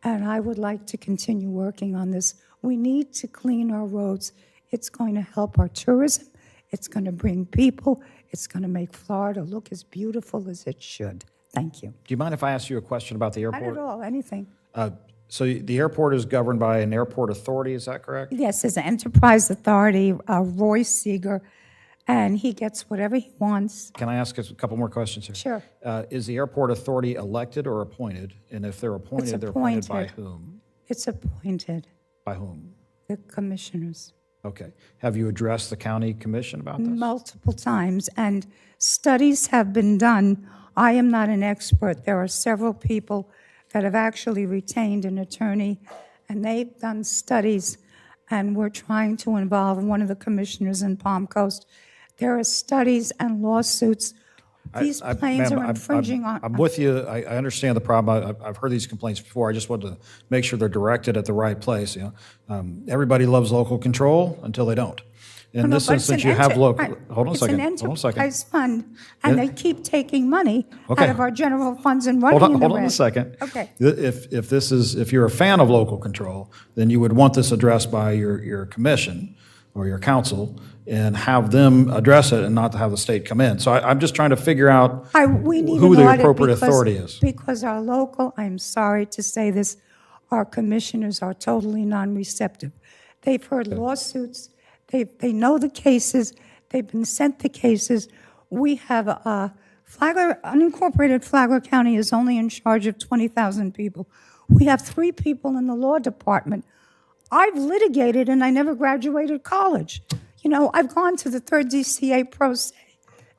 and I would like to continue working on this. We need to clean our roads. It's going to help our tourism. It's going to bring people. It's going to make Florida look as beautiful as it should. Thank you. Do you mind if I ask you a question about the airport? Not at all, anything. So the airport is governed by an airport authority, is that correct? Yes, there's an enterprise authority, Roy Seeger, and he gets whatever he wants. Can I ask a couple more questions here? Sure. Is the airport authority elected or appointed? And if they're appointed, It's they're appointed by appointed. whom? It's appointed, By whom? the commissioners. Okay. Have you addressed the county commission about this? Multiple times, and studies have been done. I am not an expert. There are several people that have actually retained an attorney, and they've done studies, and we're trying to involve one of the commissioners in Palm Coast. There are studies and lawsuits. These planes ma'am, are infringing on... I'm with you. I understand the problem. I've heard these complaints before. I just wanted to make sure they're directed at the right place. You know, everybody loves local control until they don't. In this instance, you have local. Hold on a second. It's an Hold on a second. enterprise fund, and they keep taking money Okay. out of our general funds and running in the Hold on a red. second. Okay. If you're a fan of local control, then you would want this addressed by your commission or your council and have them address it and not to have the state come in. So I'm just trying to figure out We need who an the audit appropriate because- authority is. Because our local, I'm sorry to say this, our commissioners are totally non-receptive. They've heard lawsuits, they know the cases, they've been sent the cases. We have Unincorporated Flagler County is only in charge of 20,000 people. We have 3 people in the law department. I've litigated and I never graduated college. You know, I've gone to the 3rd DCA pro se.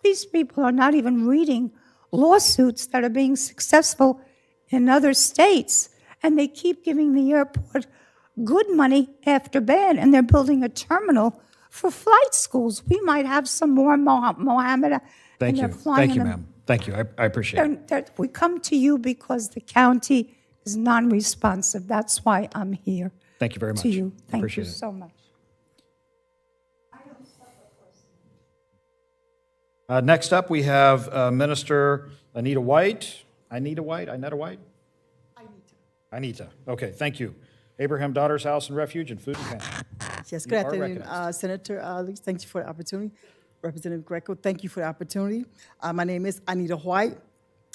These people are not even reading lawsuits that are being successful in other states, and they keep giving the airport good money after bad, and they're building a terminal for flight schools. We might have some more Mohammed. Thank you. Thank you, ma'am. Thank you. I appreciate it. We come to you because the county is non-responsive. That's why I'm here. Thank you very much. To you. Thank Appreciate you it. so much. Next up, we have Minister Anita White. Anita White? Anita. Okay, thank you. Abraham Daughters House and Refuge and Food and Pantry. Yes, You good are afternoon, recognized. Senator Lee. Thank you for the opportunity. Representative Greco, thank you for the opportunity. My name is Anita White.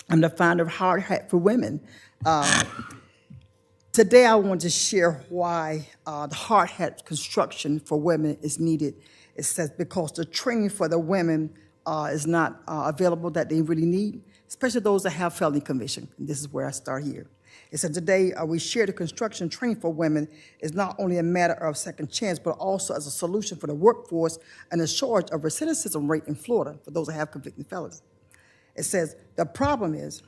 I'm the founder of Hard Hat for Women. Today, I want to share why the hard hat construction for women is needed. It says because the training for the women is not available that they really need, especially those that have felony conviction. And this is where I start here. It said today we share the construction training for women is not only a matter of second chance, but also as a solution for the workforce and a shortage of recidivism rate in Florida for those that have convicted felons. It says the problem is,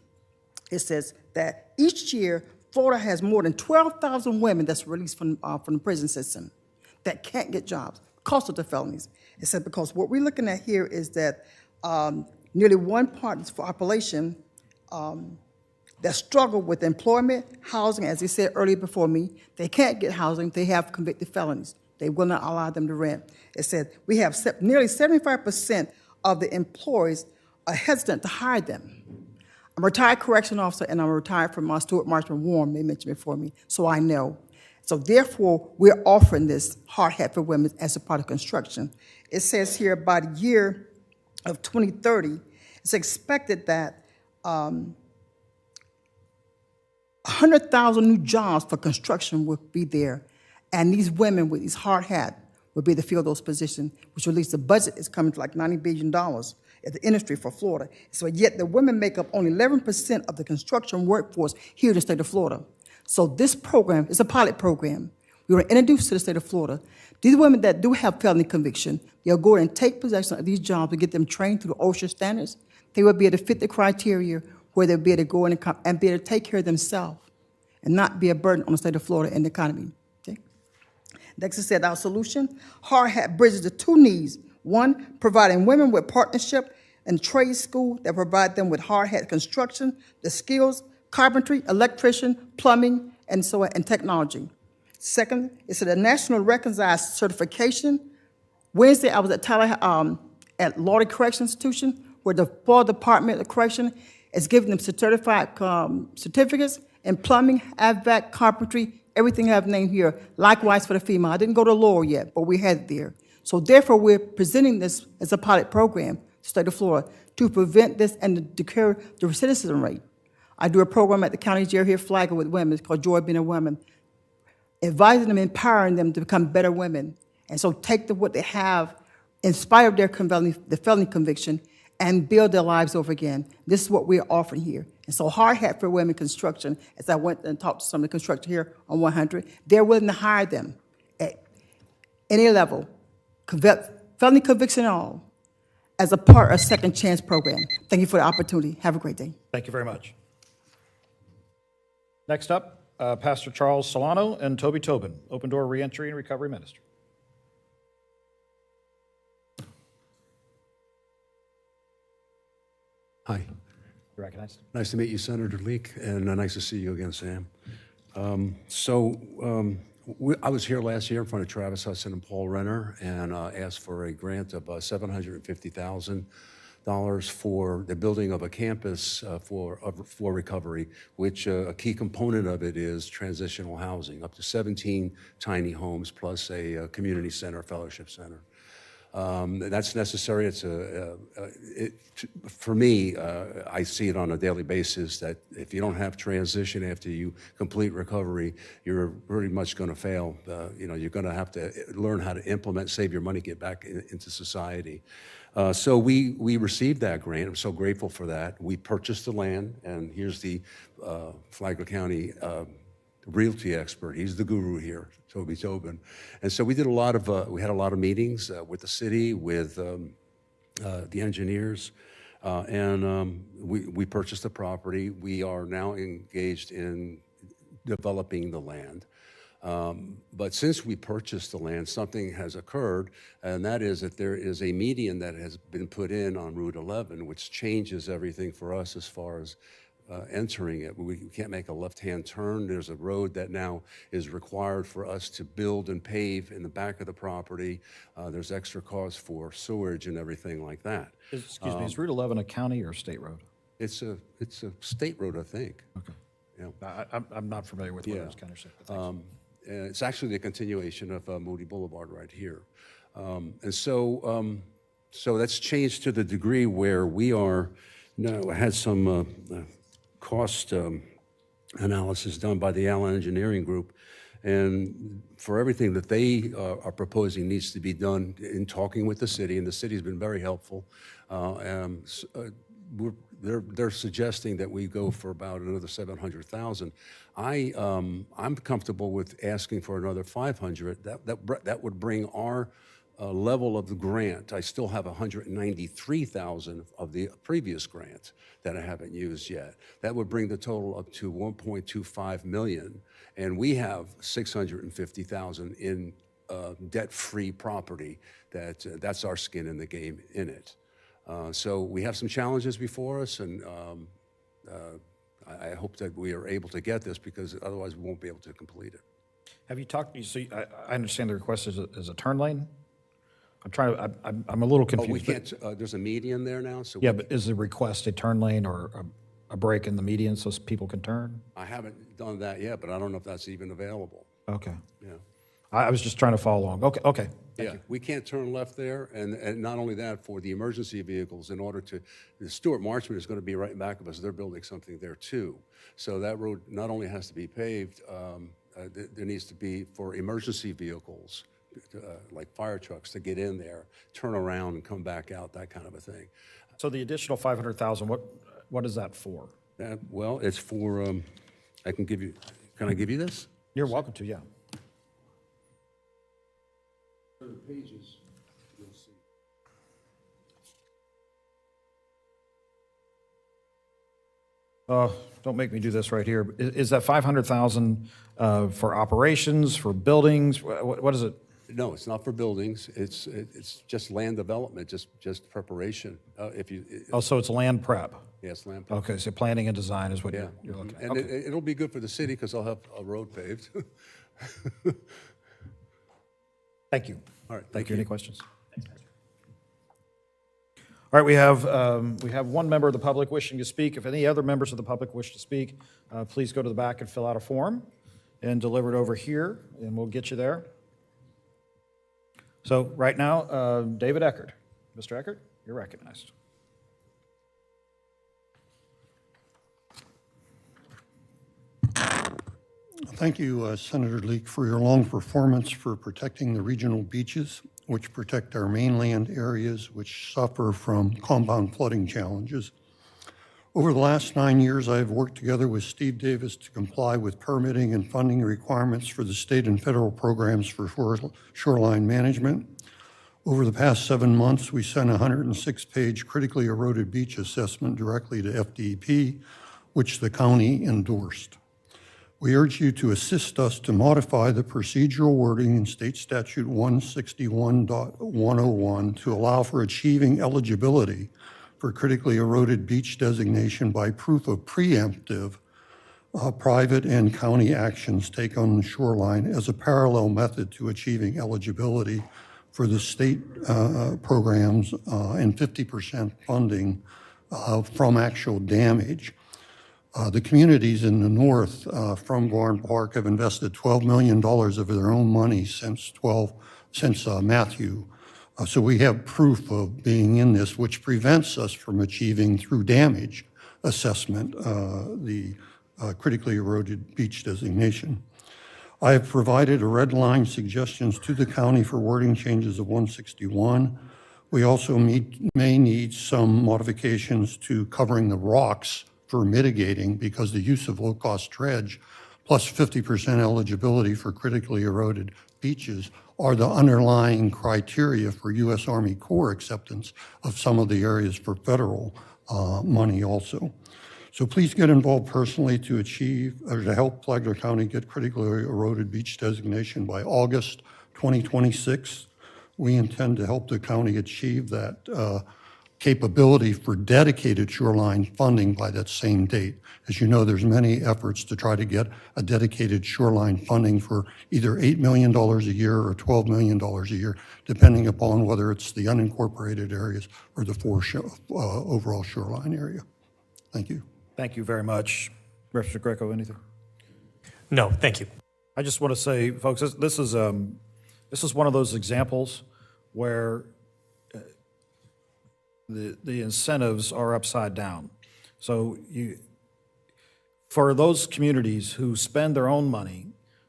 it says that each year Florida has more than 12,000 women that's released from the prison system that can't get jobs because of the felonies. It said because what we're looking at here is that nearly 1/4 of the population that struggle with employment, housing, as they said earlier before me, they can't get housing, they have convicted felonies. They will not allow them to rent. It said we have nearly 75% of the employees are hesitant to hire them. I'm a retired correction officer, and I'm retired from Stuart Marshman Warren, they mentioned before me, so I know. So therefore, we're offering this hard hat for women as a part of construction. It says here by the year of 2030, it's expected that 100,000 new jobs for construction will be there, and these women with these hard hats will be able to fill those positions, which at least the budget is coming to like $90 billion at the industry for Florida. So yet the women make up only 11% of the construction workforce here in the state of Florida. So this program is a pilot program. We were introduced to the state of Florida. These women that do have felony conviction, they'll go and take possession of these jobs and get them trained through the OSHA standards. They will be able to fit the criteria where they'll be able to go in and be able to take care of themselves and not be a burden on the state of Florida and the economy. Okay? Next, it said our solution, Hard Hat bridges the two needs. One, providing women with partnership and trade school that provide them with hard hat construction, the skills, carpentry, electrician, plumbing, and so on, and technology. Second, it's a national recognized certification. Wednesday, I was at at Laurie Correction Institution, where the Florida Department of Correction is giving them certified certificates in plumbing, HVAC, carpentry, everything I've named here. Likewise for the female. I didn't go to Laurel yet, but we had it there. So therefore, we're presenting this as a pilot program, the state of Florida, to prevent this and to declare the recidivism rate. I do a program at the county jail here, Flagler, with women. It's called Joy Being a Woman, advising them, empowering them to become better women. And so take what they have, in spite of their felony conviction, and build their lives over again. This is what we're offering here. And so Hard Hat for Women Construction, as I went and talked to some of the constructors here on 100, they're willing to hire them at any level, felony conviction and all, as a part of Second Chance program. Thank you for the opportunity. Have a great day. Thank you very much. Next up, Pastor Charles Solano and Toby Tobin, Open Door Reentry and Recovery Minister. Hi. You're recognized. Nice to meet you, Senator Leek, and nice to see you again, Sam. I was here last year in front of Travis Hudson and Paul Renner and asked for a grant of $750,000 for the building of a campus for recovery, which a key component of it is transitional housing, up to 17 tiny homes plus a community center, fellowship center. That's necessary. For me, I see it on a daily basis that if you don't have transition after you complete recovery, you're pretty much going to fail. You're going to have to learn how to implement, save your money, get back into society. So we received that grant. I'm so grateful for that. We purchased the land, and here's the Flagler County realty expert. He's the guru here, Toby Tobin. And so we had a lot of meetings with the city, with the engineers, and we purchased the property. We are now engaged in developing the land. But since we purchased the land, something has occurred, and that is that there is a median that has been put in on Route 11, which changes everything for us as far as entering it. We can't make a left-hand turn. There's a road that now is required for us to build and pave in the back of the property. There's extra costs for sewage and everything like that. Excuse me, is Route 11 a county or a state road? It's a state road, I think. Okay. Yeah. I'm not familiar with whether it's county or state. But thanks. It's actually the continuation of Moody Boulevard right here. And so that's changed to the degree where we are now had some cost analysis done by the Allen Engineering Group, and for everything that they are proposing needs to be done in talking with the city, and the city's been very helpful. They're suggesting that we go for about another 700,000. I'm comfortable with asking for another 500. That would bring our level of the grant. I still have 193,000 of the previous grant that I haven't used yet. That would bring the total up to 1.25 million, and we have 650,000 in debt-free property. That's our skin in the game in it. So we have some challenges before us, and I hope that we are able to get this, because otherwise we won't be able to complete it. Have you talked? So I understand the request is a turn lane. I'm a little confused. Oh, we can't. There's a median there now, so yeah. But is the request a turn lane or a break in the median so people can turn? I haven't done that yet, but I don't know if that's even available. Okay. Yeah. I was just trying to follow along. Okay. Thank you. We can't turn left there, and not only that, for the emergency vehicles, in order to, Stuart Marchman is going to be right in back of us. They're building something there too. So that road not only has to be paved, there needs to be for emergency vehicles, like fire trucks, to get in there, turn around and come back out, that kind of a thing. So the additional 500,000, what is that for? Well, it's for, can I give you this? You're welcome to, yeah. The pages, you'll see. Don't make me do this right here. Is that 500,000 for operations, for buildings? What is it? No, it's not for buildings. It's just land development, just preparation. So it's land prep. Yes, land prep. Okay, so planning and design is what you're looking at. And Okay. it'll be good for the city because I'll have a road paved. Thank you. All right. Thank you. Any questions? All right, we have one member of the public wishing to speak. If any other members of the public wish to speak, please go to the back and fill out a form and deliver it over here, and we'll get you there. So right now, David Eckert. Mr. Eckert, you're recognized. Thank you, Senator Leek, for your long performance for protecting the regional beaches, which protect our mainland areas which suffer from compound flooding challenges. Over the last 9 years, I have worked together with Steve Davis to comply with permitting and funding requirements for the state and federal programs for shoreline management. Over the past 7 months, we sent a 106-page critically eroded beach assessment directly to FDEP, which the county endorsed. We urge you to assist us to modify the procedural wording in State Statute 161.101 to allow for achieving eligibility for critically eroded beach designation by proof of preemptive private and county actions taken on the shoreline as a parallel method to achieving eligibility for the state programs and 50% funding from actual damage. The communities in the north from Gorham Park have invested $12 million of their own money since Matthew So we have proof of being in this, which prevents us from achieving through damage assessment the critically eroded beach designation. I have provided a red line suggestions to the county for wording changes of 161. We also may need some modifications to covering the rocks for mitigating, because the use of low-cost dredge plus 50% eligibility for critically eroded beaches are the underlying criteria for U.S. Army Corps acceptance of some of the areas for federal money also. So please get involved personally to achieve, or to help Flagler County get critically eroded beach designation by August 2026. We intend to help the county achieve that capability for dedicated shoreline funding by that same date. As you know, there's many efforts to try to get a dedicated shoreline funding for either $8 million a year or $12 million a year, depending upon whether it's the unincorporated areas or the overall shoreline area. Thank you. Thank you very much. Representative Greco, anything? No, thank you. I just want to say, folks, this is one of those examples where the incentives are upside down. So for those communities who spend their own money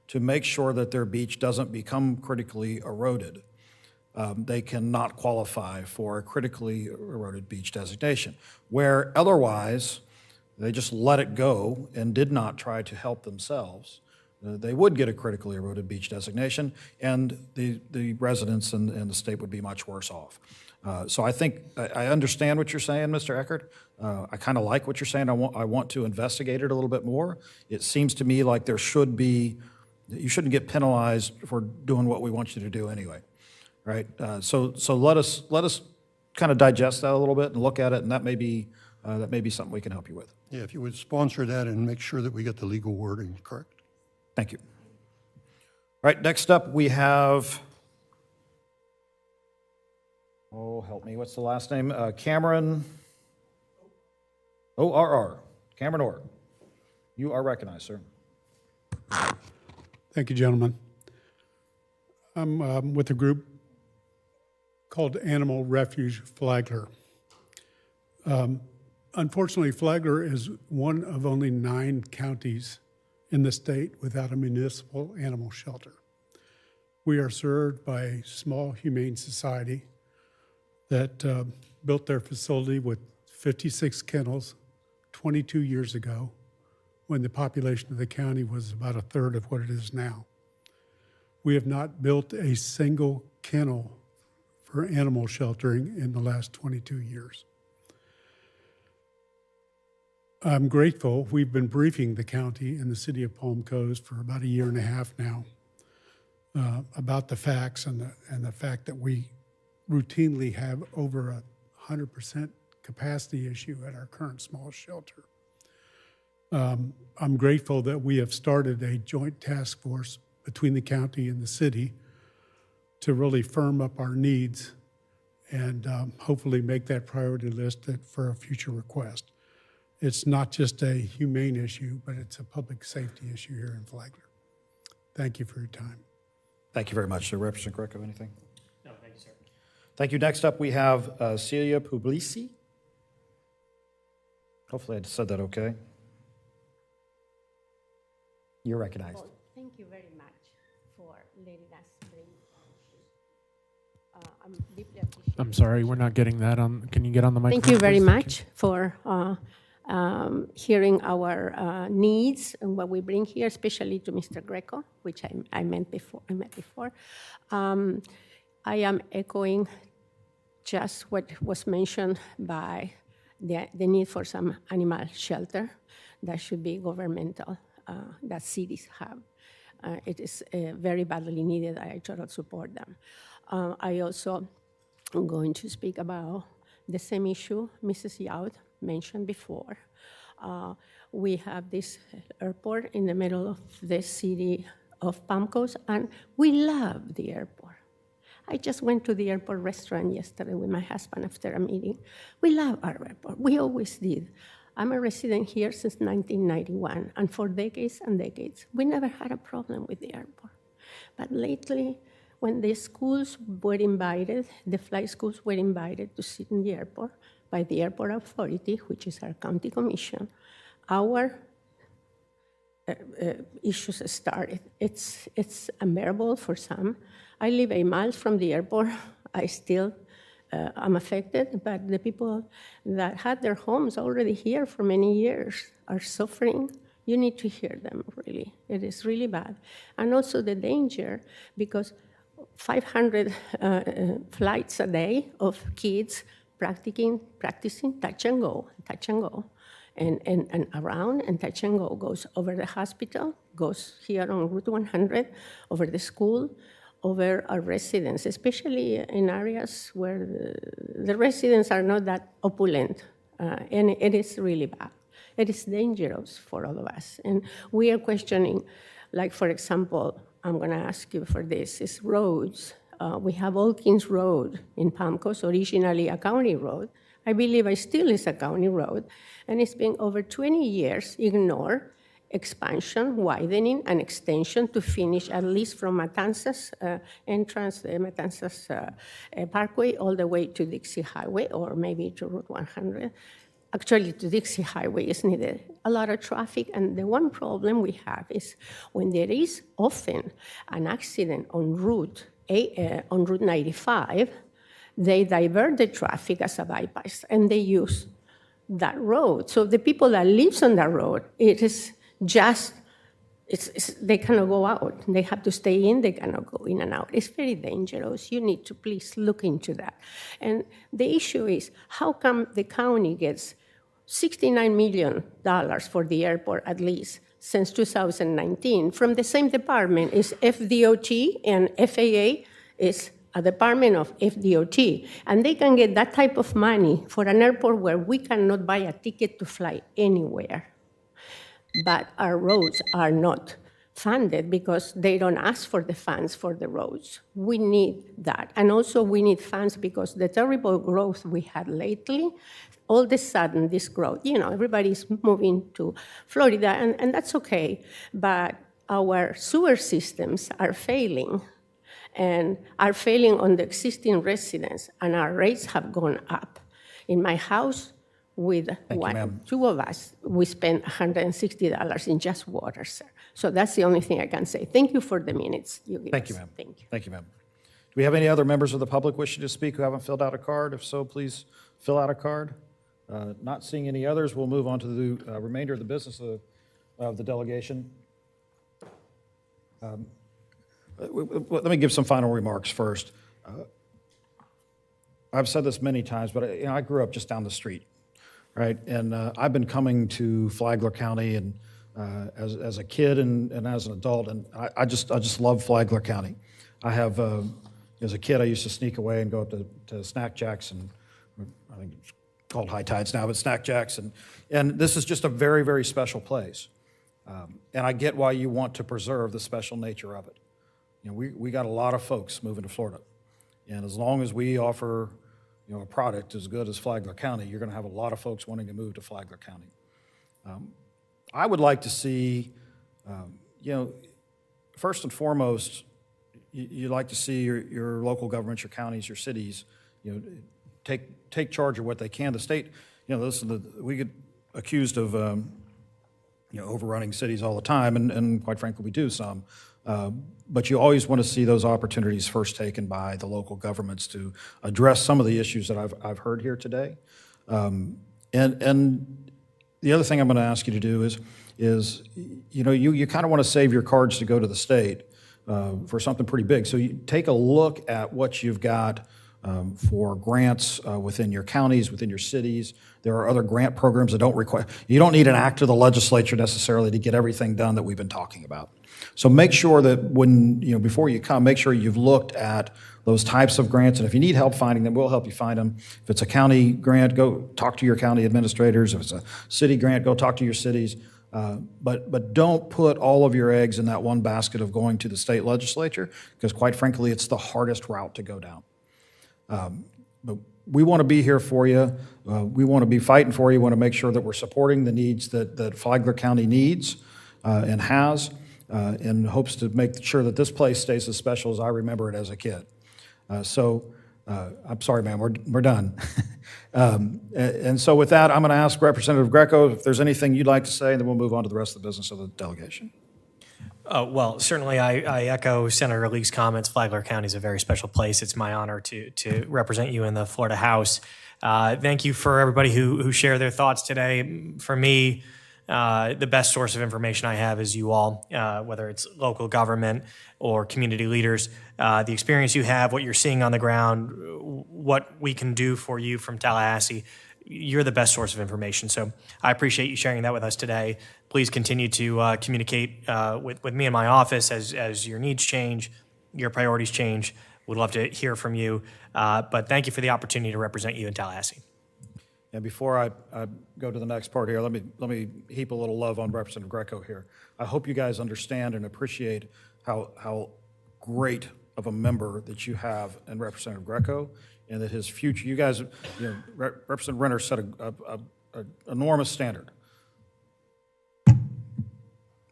to make sure that their beach doesn't become critically eroded, they cannot qualify for a critically eroded beach designation, where otherwise they just let it go and did not try to help themselves. They would get a critically eroded beach designation, and the residents and the state would be much worse off. So I think I understand what you're saying, Mr. Eckert. I kind of like what you're saying. I want to investigate it a little bit more. It seems to me like you shouldn't get penalized for doing what we want you to do anyway, right? So let us kind of digest that a little bit and look at it, and that may be something we can help you with. Yeah, if you would sponsor that and make sure that we get the legal wording correct. Thank you. All right, next up we have, oh, help me, what's the last name? Cameron O-R-R, Cameron Orr. You are recognized, sir. Thank you, gentlemen. I'm with a group called Animal Refuge Flagler. Unfortunately, Flagler is one of only 9 counties in the state without a municipal animal shelter. We are served by a small humane society that built their facility with 56 kennels 22 years ago, when the population of the county was about a third of what it is now. We have not built a single kennel for animal sheltering in the last 22 years. I'm grateful. We've been briefing the county and the city of Palm Coast for about a year and a half now about the facts and the fact that we routinely have over 100% capacity issue at our current small shelter. I'm grateful that we have started a joint task force between the county and the city to really firm up our needs and hopefully make that priority list for a future request. It's not just a humane issue, but it's a public safety issue here in Flagler. Thank you for your time. Thank you very much, sir. Representative Greco, anything? No, thank you, sir. Thank you. Next up, we have Celia Puglisi. Hopefully I said that okay. You're recognized. Well, thank you very much for letting us bring. I'm deeply appreciative. I'm sorry, we're not getting that on. Can you get on the microphone? Thank you very please? much for hearing our needs and what we bring here, especially to Mr. Greco, which I met before. I am echoing just what was mentioned by the need for some animal shelter that should be governmental, that cities have. It is very badly needed. I totally support them. I also am going to speak about the same issue Mrs. Youd mentioned before. We have this airport in the middle of the city of Palm Coast, and we love the airport. I just went to the airport restaurant yesterday with my husband after a meeting. We love our airport. We always did. I'm a resident here since 1991, and for decades and decades, we never had a problem with the airport. But lately, When the schools were invited, the flight schools were invited to sit in the airport by the airport authority, which is our county commission, our issues started. It's unbearable for some. I live 8 miles from the airport. I still am affected, but the people that had their homes already here for many years are suffering. You need to hear them, really. It is really bad. And also the danger, because 500 flights a day of kids practicing touch and go, and around, and touch and go goes over the hospital, goes here on Route 100, over the school, over our residents, especially in areas where the residents are not that opulent, and it is really bad. It is dangerous for all of us, and we are questioning, like, for example, I'm going to ask you for this, is roads. We have Olkins Road in Palm Coast, originally a county road. I believe it still is a county road, and it's been over 20 years ignored, expansion, widening, and extension to finish at least from Matanzas entrance, Matanzas Parkway, all the way to Dixie Highway, or maybe to Route 100. Actually, to Dixie Highway is needed. A lot of traffic, and the one problem we have is when there is often an accident on Route 95, they divert the traffic as a bypass, and they use that road. So the people that live on that road, it is just, they cannot go out. They have to stay in, they cannot go in and out. It's very dangerous. You need to please look into that. And the issue is, how come the county gets $69 million for the airport at least since 2019 from the same department? Is FDOT, and FAA is a department of FDOT, and they can get that type of money for an airport where we cannot buy a ticket to fly anywhere. But our roads are not funded because they don't ask for the funds for the roads. We need that. And also we need funds because the terrible growth we had lately, all of a sudden this growth, everybody's moving to Florida, and that's okay. But our sewer systems are failing, and are failing on the existing residents, and our rates have gone up. In my house, with two of us, we spent $160 in just water, sir. So that's the only thing I can say. Thank you for the minutes you give us. Thank you, ma'am. Thank you. Thank you, ma'am. Do we have any other members of the public wishing to speak who haven't filled out a card? If so, please fill out a card. Not seeing any others, we'll move on to the remainder of the business of the delegation. Let me give some final remarks first. I've said this many times, but I grew up just down the street, right? And I've been coming to Flagler County and as a kid and as an adult, and I just love Flagler County. I have, as a kid, I used to sneak away and go up to Snack Jacks, and I think it's called High Tides now, but Snack Jacks, and this is just a very, very special place. And I get why you want to preserve the special nature of it. We got a lot of folks moving to Florida, and as long as we offer, a product as good as Flagler County, you're going to have a lot of folks wanting to move to Flagler County. I would like to see, first and foremost, you'd like to see your local governments, your counties, your cities, take charge of what they can. The state, listen, we get accused of, overrunning cities all the time, and quite frankly, we do some. But you always want to see those opportunities first taken by the local governments to address some of the issues that I've heard here today. And the other thing I'm going to ask you to do is you kind of want to save your cards to go to the state for something pretty big. So you take a look at what you've got for grants within your counties, within your cities. There are other grant programs that don't require, you don't need an act of the legislature necessarily to get everything done that we've been talking about. So make sure that before you come, make sure you've looked at those types of grants, and if you need help finding them, we'll help you find them. If it's a county grant, go talk to your county administrators. If it's a city grant, go talk to your cities. But don't put all of your eggs in that one basket of going to the state legislature, because quite frankly, it's the hardest route to go down. But we want to be here for you. We want to be fighting for you. We want to make sure that we're supporting the needs that Flagler County needs and has. in hopes to make sure that this place stays as special as I remember it as a kid. I'm sorry, ma'am, we're done. And so with that, I'm going to ask Representative Greco if there's anything you'd like to say, and then we'll move on to the rest of the business of the delegation. Well, certainly I echo Senator Leake's comments. Flagler County is a very special place. It's my honor to represent you in the Florida House. Thank you for everybody who shared their thoughts today. For me, the best source of information I have is you all, whether it's local government or community leaders. The experience you have, what you're seeing on the ground, what we can do for you from Tallahassee, you're the best source of information. So I appreciate you sharing that with us today. Please continue to communicate with me in my office as your needs change, your priorities change. We'd love to hear from you. But thank you for the opportunity to represent you in Tallahassee. And before I go to the next part here, let me heap a little love on Representative Greco here. I hope you guys understand and appreciate how great of a member that you have in Representative Greco, and that his future. You guys, Representative Renner set an enormous standard.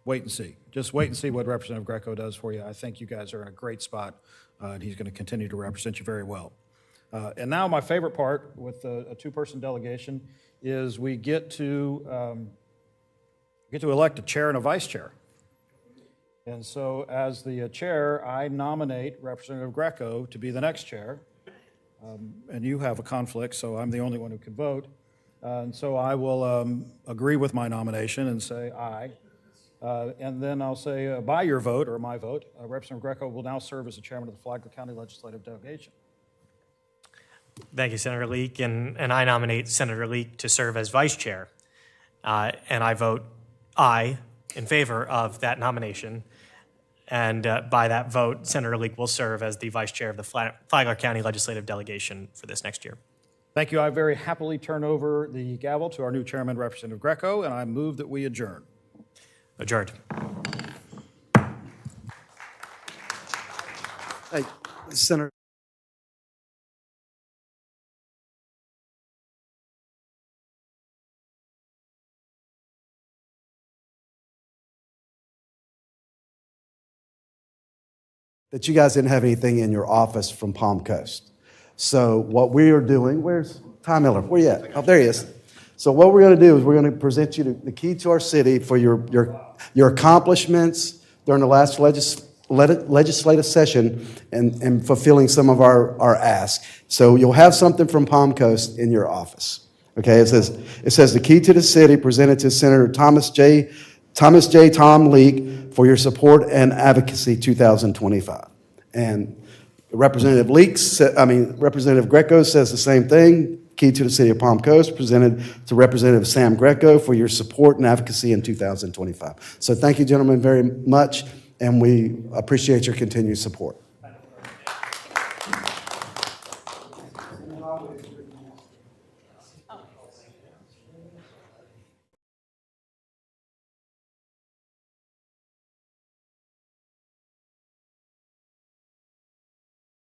Wait and see. Just wait and see what Representative Greco does for you. I think you guys are in a great spot, and he's going to continue to represent you very well. And now my favorite part with a two-person delegation is we get to elect a chair and a vice chair. And so as the chair, I nominate Representative Greco to be the next chair. And you have a conflict, so I'm the only one who can vote. And so I will agree with my nomination and say aye. And then I'll say by your vote, or my vote, Representative Greco will now serve as the chairman of the Flagler County Legislative Delegation. Thank you, Senator Leake. And I nominate Senator Leake to serve as vice chair. And I vote aye in favor of that nomination. And by that vote, Senator Leake will serve as the vice chair of the Flagler County Legislative Delegation for this next year. Thank you. I very happily turn over the gavel to our new chairman, Representative Greco, and I move that we adjourn. Adjourned. Hey, Senator. That you guys didn't have anything in your office from Palm Coast. So what we are doing, where's Tom Miller? Where you at? Oh, there he is. So what we're going to do is we're going to present you the key to our city for your accomplishments during the last legislative session and fulfilling some of our asks. So you'll have something from Palm Coast in your office. Okay, it says the key to the city presented to Senator Thomas J. Tom Leake for your support and advocacy 2025. And Representative Greco says the same thing. Key to the city of Palm Coast presented to Representative Sam Greco for your support and advocacy in 2025. So thank you, gentlemen, very much, and we appreciate your continued support.